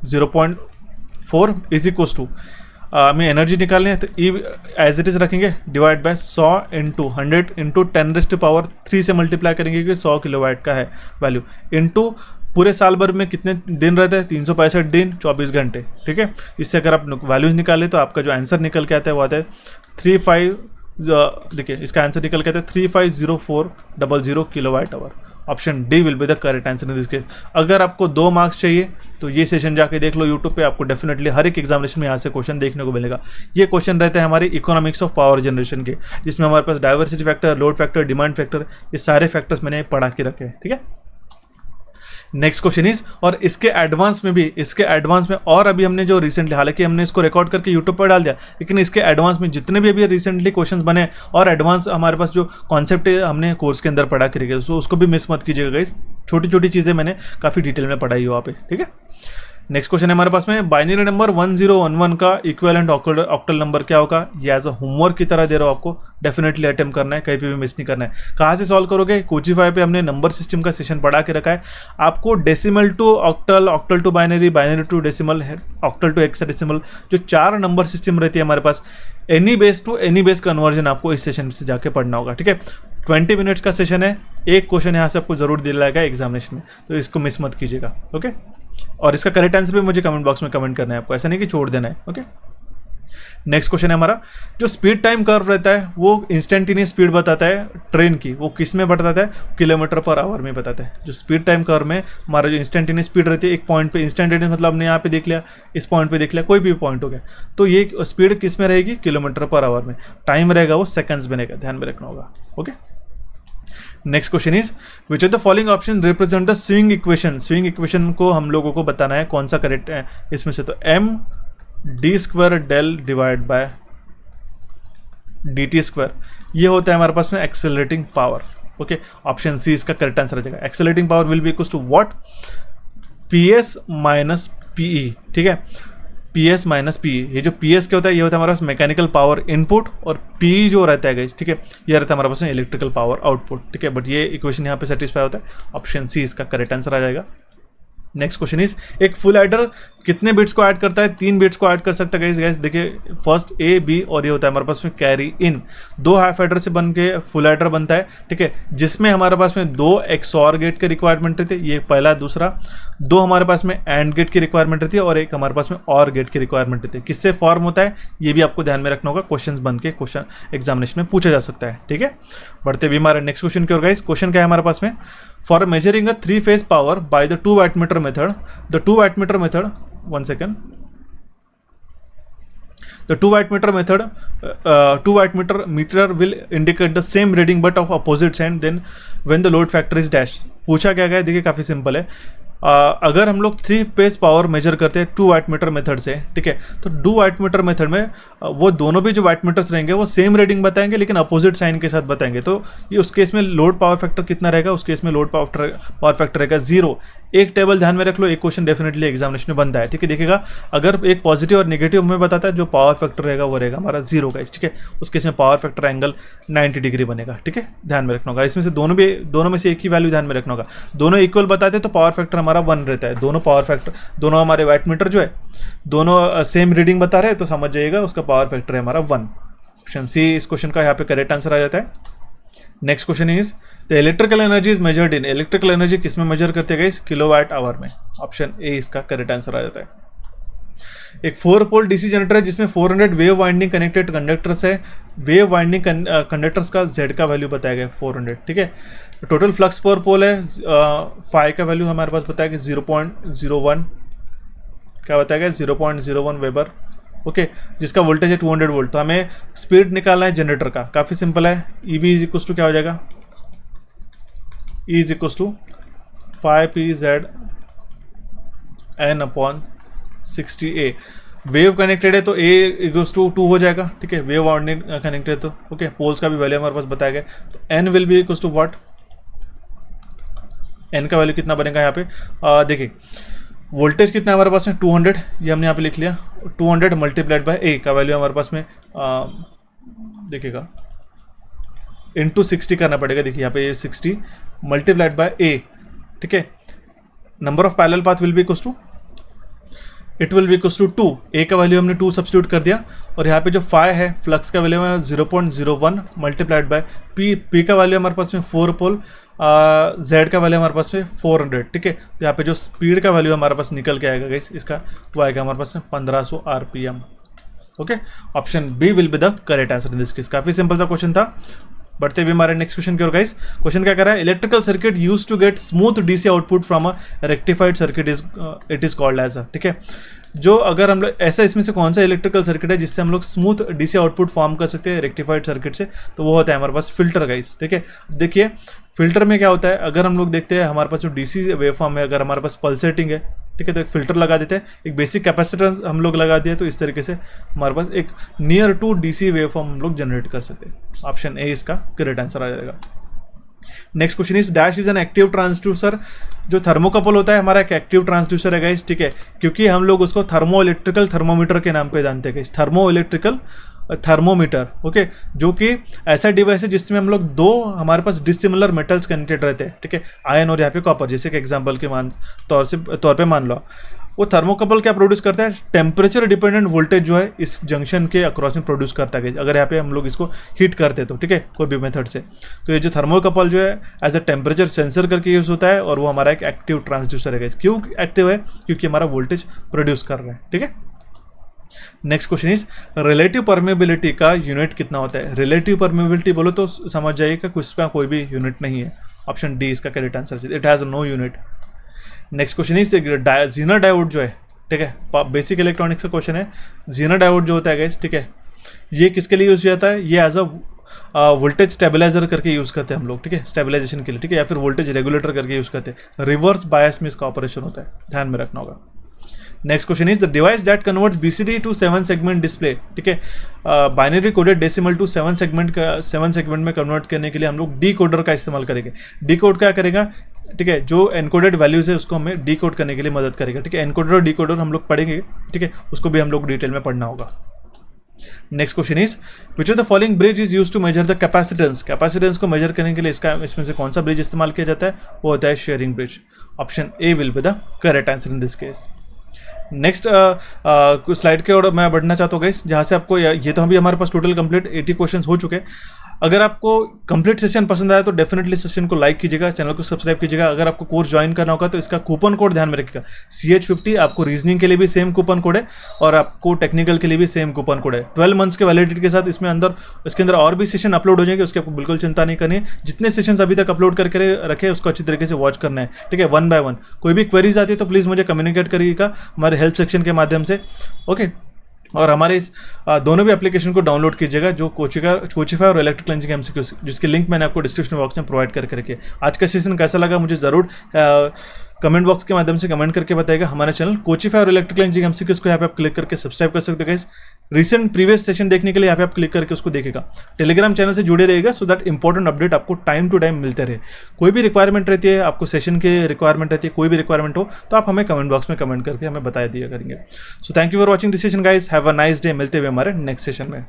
0.4 इज इक्वल्स टू, हमें एनर्जी निकालनी है तो ई एज इट इज रखेंगे डिवाइड बाय 100 इंटू 100 इंटू 10⁻³ से मल्टीप्लाई करेंगे क्योंकि 100 किलोवाट का है वैल्यू, इंटू पूरे साल भर में कितने दिन रहते हैं, 365 दिन 24 घंटे, ठीक है। इससे अगर आप वैल्यूज निकालें तो आपका जो आंसर निकल के आता है वो आता है 35, देखिए इसका आंसर निकल के आता है 350400 kilowatt hour. Option D will be the correct answer in this case. अगर आपको 2 मार्क्स चाहिए तो ये सेशन जाके देख लो यूट्यूब पे, आपको डेफिनेटली हर एक एग्जामिनेशन में यहाँ से क्वेश्चन देखने को मिलेगा। ये क्वेश्चन रहते हैं हमारे इकोनॉमिक्स ऑफ पावर जनरेशन के, जिसमें हमारे पास diversity factor, load factor, demand factor, ये सारे फैक्टर्स मैंने पढ़ा के रखे हैं, ठीक है। नेक्स्ट क्वेश्चन इज, और इसके एडवांस में और अभी हमने जो रिसेंटली, हालांकि हमने इसको रिकॉर्ड करके यूट्यूब पर डाल दिया, लेकिन इसके एडवांस में जितने भी अभी रिसेंटली क्वेश्चंस बने और एडवांस हमारे पास जो कॉन्सेप्ट हमने कोर्स के अंदर पढ़ा के रखे, तो उसको भी मिस मत कीजिएगा गाइस। छोटी छोटी चीज़ें मैंने काफ़ी डिटेल में पढ़ाई है वहाँ पे, ठीक है। नेक्स्ट क्वेश्चन है हमारे पास में बाइनरी नंबर 1011 का इक्विवेलेंट ऑक्टल नंबर क्या होगा। ये एज अ होमवर्क की तरह दे रहा हूँ आपको, डेफिनेटली अटेम्प्ट करना है, कहीं पे भी मिस नहीं करना है। कहाँ से सॉल्व करोगे, कोचिफाई पे हमने नंबर सिस्टम का सेशन पढ़ा के रखा है। आपको decimal to octal, octal to binary, binary to decimal, octal to hexadecimal, जो 4 नंबर सिस्टम रहती है हमारे पास, any base to any base conversion आपको इस सेशन से जाके पढ़ना होगा, ठीक है। 20 मिनट्स का सेशन है, एक क्वेश्चन यहाँ से आपको जरूर दिलाएगा एग्जामिनेशन में, तो इसको मिस मत कीजिएगा, ओके। और इसका करेक्ट आंसर भी मुझे कमेंट बॉक्स में कमेंट करना है आपको, ऐसा नहीं कि छोड़ देना है, ओके। नेक्स्ट क्वेश्चन है हमारा, जो स्पीड टाइम कर्व रहता है वो इंस्टेंटेनियस स्पीड बताता है ट्रेन की, वो किस में बताता है, किलोमीटर पर आवर में बताता है। जो स्पीड टाइम कर्व में हमारा जो इंस्टेंटेनियस स्पीड रहती है एक पॉइंट पे, इंस्टेंटेनियस मतलब हमने यहाँ पे देख लिया, इस पॉइंट पे देख लिया, कोई भी पॉइंट हो गया, तो ये स्पीड किस में रहेगी, किलोमीटर पर आवर में। टाइम रहेगा वो सेकंड्स में रहेगा, ध्यान में रखना होगा, okay. Next question is, which of the following option represent the swing equation. Swing equation को हम लोगों को बताना है कौन सा करेक्ट है इसमें से, तो md² del divide by dt², ये होता है हमारे पास में accelerating power, okay. Option C इसका करेक्ट आंसर हो जाएगा। Accelerating power will be equal to what, PS minus PE, ठीक है, PS माइनस PE। ये जो PS क्या होता है, ये होता है हमारे पास मैकेनिकल पावर इनपुट, और PE जो रहता है गाइस, ठीक है, ये रहता है हमारे पास में इलेक्ट्रिकल पावर आउटपुट, ठीक है। बट ये इक्वेशन यहाँ पे सेटिस्फाई होता है, ऑप्शन सी इसका करेक्ट आंसर आ जाएगा। नेक्स्ट क्वेश्चन इज, एक फुल एडर कितने बिट्स को ऐड करता है, 3 बिट्स को ऐड कर सकता है गाइस। देखिए फर्स्ट A B और ये होता है हमारे पास में कैरी इन, 2 हाफ एडर से बन के फुल एडर बनता है, ठीक है, जिसमें हमारे पास में 2 XOR गेट के रिक्वायरमेंट रहती है, ये पहला। दूसरा 2 हमारे पास में एंड गेट की रिक्वायरमेंट रहती है, और एक हमारे पास में और गेट की रिक्वायरमेंट रहती है। किससे फॉर्म होता है ये भी आपको ध्यान में रखना होगा, क्वेश्चन बन के क्वेश्चन एग्जामिनेशन में पूछा जा सकता है, ठीक है। बढ़ते भी हमारे नेक्स्ट क्वेश्चन की ओर गाइस। क्वेश्चन क्या है हमारे पास में, for measuring a 3-phase power by the 2 wattmeter method, the 2 wattmeter method, 1 second, the 2 wattmeter meter will indicate the same reading but of opposite sign then when the load factor is dashed। पूछा क्या गया है, देखिए काफ़ी simple है। अगर हम लोग 3 फेज पावर मेजर करते हैं 2 वाट मीटर मेथड से, ठीक है, तो 2 वाट मीटर मेथड में वो दोनों भी जो वाट मीटर्स रहेंगे वो सेम रीडिंग बताएंगे लेकिन अपोजिट साइन के साथ बताएंगे। तो ये उस केस में लोड पावर फैक्टर कितना रहेगा, उस केस में लोड पावर फैक्टर रहेगा 0। एक टेबल ध्यान में रख लो, एक क्वेश्चन डेफिनेटली एग्जामिनेशन में बनता है, ठीक है। देखिएगा अगर एक पॉजिटिव और नेगेटिव में बताता है, जो पावर फैक्टर रहेगा वो रहेगा हमारा 0 का, ठीक है। उस केस में पावर फैक्टर एंगल 90 डिग्री बनेगा, ठीक है, ध्यान में रखना होगा। इसमें से दोनों में से एक ही वैल्यू ध्यान में रखना होगा। दोनों इक्वल बताते हैं तो पावर फैक्टर हमारा 1 रहता है। दोनों हमारे वाट मीटर जो है दोनों सेम रीडिंग बता रहे हैं तो समझ जाइएगा उसका पावर फैक्टर है हमारा 1। ऑप्शन सी इस क्वेश्चन का यहाँ पे करेक्ट आंसर आ जाता है। Next question is the electrical energy is measured in, electrical energy किस में मेजर करते हैं किलोवाट आवर में। ऑप्शन ए इसका करेक्ट आंसर आ जाता है। एक 4 पोल डीसी जनरेटर है जिसमें 400 वेव वाइंडिंग कनेक्टेड कंडक्टर्स है। वेव वाइंडिंग कंडक्टर्स का Z का वैल्यू बताया गया 400, ठीक है। टोटल फ्लक्स पर पोल है, फाई का वैल्यू हमारे पास बताया गया 0.01, क्या बताया गया 0.01 वेबर, ओके, जिसका वोल्टेज है 200 वोल्ट। तो हमें स्पीड निकालना है जनरेटर का, काफ़ी सिंपल है। EB इज इक्वल टू क्या हो जाएगा, E is equal to 5PZ N/60A। Wave connected है तो A इक्वल्स टू 2 हो जाएगा, ठीक है। वेव वाइंडिंग कनेक्टेड है तो ओके, पोल्स का भी वैल्यू हमारे पास बताया गया। तो N will be equals to what, N का वैल्यू कितना बनेगा यहाँ पे, देखिए वोल्टेज कितना हमारे पास में 200, ये हमने यहाँ पे लिख लिया। 200 मल्टीप्लाइड बाय A का वैल्यू हमारे पास में देखिएगा इंटू 60 करना पड़ेगा। देखिए यहाँ पे ये 60 मल्टीप्लाइड बाय A, ठीक है। Number of parallel path will be equals to, it will be equals to 2। A का वैल्यू हमने 2 सब्स्टिट्यूट कर दिया और यहाँ पे जो फाई है फ्लक्स का वैल्यू है 0.01 मल्टीप्लाइड बाय P का वैल्यू हमारे पास में 4 पोल, Z का वैल्यू हमारे पास में 400, ठीक है। तो यहाँ पे जो स्पीड का वैल्यू हमारे पास निकल के आएगा गाइस, इसका वो आएगा हमारे पास में 1500 RPM, okay. Option B will be the correct answer in this case. काफी सिंपल सा क्वेश्चन था। बढ़ते हुए हमारे नेक्स्ट क्वेश्चन की ओर गाइस। क्वेश्चन क्या कर रहा है, electrical circuit used to get smooth DC output from a rectified circuit it is called as a, ठीक है। जो अगर हम लोग ऐसा, इसमें से कौन सा इलेक्ट्रिकल सर्किट है जिससे हम लोग स्मूथ डीसी आउटपुट फॉर्म कर सकते हैं रेक्टिफाइड सर्किट से, तो वो होता है हमारे पास फिल्टर गाइस, ठीक है। देखिए फिल्टर में क्या होता है, अगर हम लोग देखते हैं हमारे पास जो डीसी वेवफॉर्म है, अगर हमारे पास पल्सेटिंग है, ठीक है, तो एक फिल्टर लगा देते हैं, एक बेसिक कैपेसिटेंस हम लोग लगा दिए, तो इस तरीके से हमारे पास एक नियर टू डीसी वेवफॉर्म हम लोग जनरेट कर सकते हैं। ऑप्शन ए इसका करेक्ट आंसर आ जाएगा। Next question is dash is an active transducer. जो थर्मोकपल होता है हमारा एक एक्टिव ट्रांसड्यूसर है गाइस, ठीक है, क्योंकि हम लोग उसको थर्मो इलेक्ट्रिकल थर्मोमीटर के नाम पे जानते हैं guys, thermo electrical thermometer, okay, जो कि ऐसा डिवाइस है जिसमें हम लोग दो हमारे पास डिसिमिलर मेटल्स कनेक्टेड रहते हैं, ठीक है, आयन और यहाँ पे कॉपर, जैसे कि एग्जांपल के तौर पे मान लो। वो थर्मोकपल क्या प्रोड्यूस करता है, टेम्परेचर डिपेंडेंट वोल्टेज जो है इस जंक्शन के अक्रॉस में प्रोड्यूस करता है अगर यहाँ पे हम लोग इसको हीट करते तो, ठीक है, कोई भी मेथड से। तो ये जो थर्मोकपल जो है एज अ टेम्परेचर सेंसर करके यूज होता है और वो हमारा एक एक्टिव ट्रांसड्यूसर है। क्यों एक्टिव है, क्योंकि हमारा वोल्टेज प्रोड्यूस कर रहा है, ठीक है। Next question is relative permeability का यूनिट कितना होता है। रिलेटिव परमेबिलिटी बोलो तो समझ जाइएगा कि इसका कोई भी यूनिट नहीं है। ऑप्शन डी इसका correct answer, it has no unit. Next question is zener diode जो है, ठीक है, बेसिक इलेक्ट्रॉनिक्स का क्वेश्चन है। जीनर डायोड जो होता है गाइस, ठीक है, ये किसके लिए यूज जाता है, ये एज अ वोल्टेज स्टेबलाइजर करके यूज करते हैं हम लोग, ठीक है, स्टेबलाइजेशन के लिए, ठीक है, या फिर वोल्टेज रेगुलेटर करके यूज करते हैं। रिवर्स बायस में इसका ऑपरेशन होता है, ध्यान में रखना होगा। Next question is the device that converts BCD to 7 segment display, ठीक है, binary coded decimal to 7 segment में कन्वर्ट करने के लिए हम लोग डी कोडर का इस्तेमाल करेंगे। डी कोड क्या करेगा, ठीक है, जो एनकोडेड वैल्यूज है उसको हमें डी कोड करने के लिए मदद करेगा, ठीक है। एनकोडर और डी कोडर हम लोग पढ़ेंगे, ठीक है, उसको भी हम लोग डिटेल में पढ़ना होगा। Next question is which of the following bridge is used to measure the capacitance. Capacitance को मेजर करने के लिए इसमें से कौन सा ब्रिज इस्तेमाल किया जाता है, वो होता है Schering bridge. Option A will be the correct answer in this case. Next slide के और मैं बढ़ना चाहता हूँ गाइस, जहाँ से आपको ये तो अभी हमारे पास टोटल कंप्लीट 80 क्वेश्चन हो चुके हैं। अगर आपको कंप्लीट सेशन पसंद आया तो डेफिनेटली सेशन को लाइक कीजिएगा, चैनल को सब्सक्राइब कीजिएगा। अगर आपको कोर्स ज्वाइन करना होगा तो इसका कूपन कोड ध्यान में रखिएगा, CH50। आपको रीजनिंग के लिए भी सेम कूपन कोड है और आपको टेक्निकल के लिए भी सेम कूपन कोड है। 12 मंथ्स के वैलिडिटी के साथ इसके अंदर और भी सेशन अपलोड हो जाएंगे, उसकी आपको बिल्कुल चिंता नहीं करनी है। जितने सेशन अभी तक अपलोड करके रखे उसको अच्छी तरीके से वॉच करना है, ठीक है, 1 by 1। कोई भी क्वेरीज आती है तो प्लीज़ मुझे कम्युनिकेट करिएगा हमारे हेल्प सेक्शन के माध्यम से, ओके। और हमारे इस दोनों भी एप्लीकेशन को डाउनलोड कीजिएगा, जो कोचिफाई और इलेक्ट्रिकल इंजीनियरिंग MCQ, जिसके लिंक मैंने आपको डिस्क्रिप्शन बॉक्स में प्रोवाइड करके रखी है। आज का सेशन कैसा लगा मुझे ज़रूर कमेंट बॉक्स के माध्यम से कमेंट करके बताएगा। हमारे चैनल कोचिफाई और इलेक्ट्रिकल इंजीनियरिंग एमसीक्यूज को यहाँ पे आप क्लिक करके सब्सक्राइब कर सकते हो गाइस। रिसेंट प्रीवियस सेशन देखने के लिए यहाँ पे आप क्लिक करके उसको देखेगा। टेलीग्राम चैनल से जुड़े रहेगा सो दैट इंपॉर्टेंट अपडेट आपको टाइम टू टाइम मिलते रहे। कोई भी रिक्वायरमेंट रहती है, आपको सेशन के रिक्वायरमेंट रहती है, कोई भी रिक्वायरमेंट हो तो आप हमें कमेंट बॉक्स में कमेंट करके हमें बता दिया करेंगे। So thank you for watching this session guys, have a nice day. मिलते हुए हमारे नेक्स्ट सेशन में।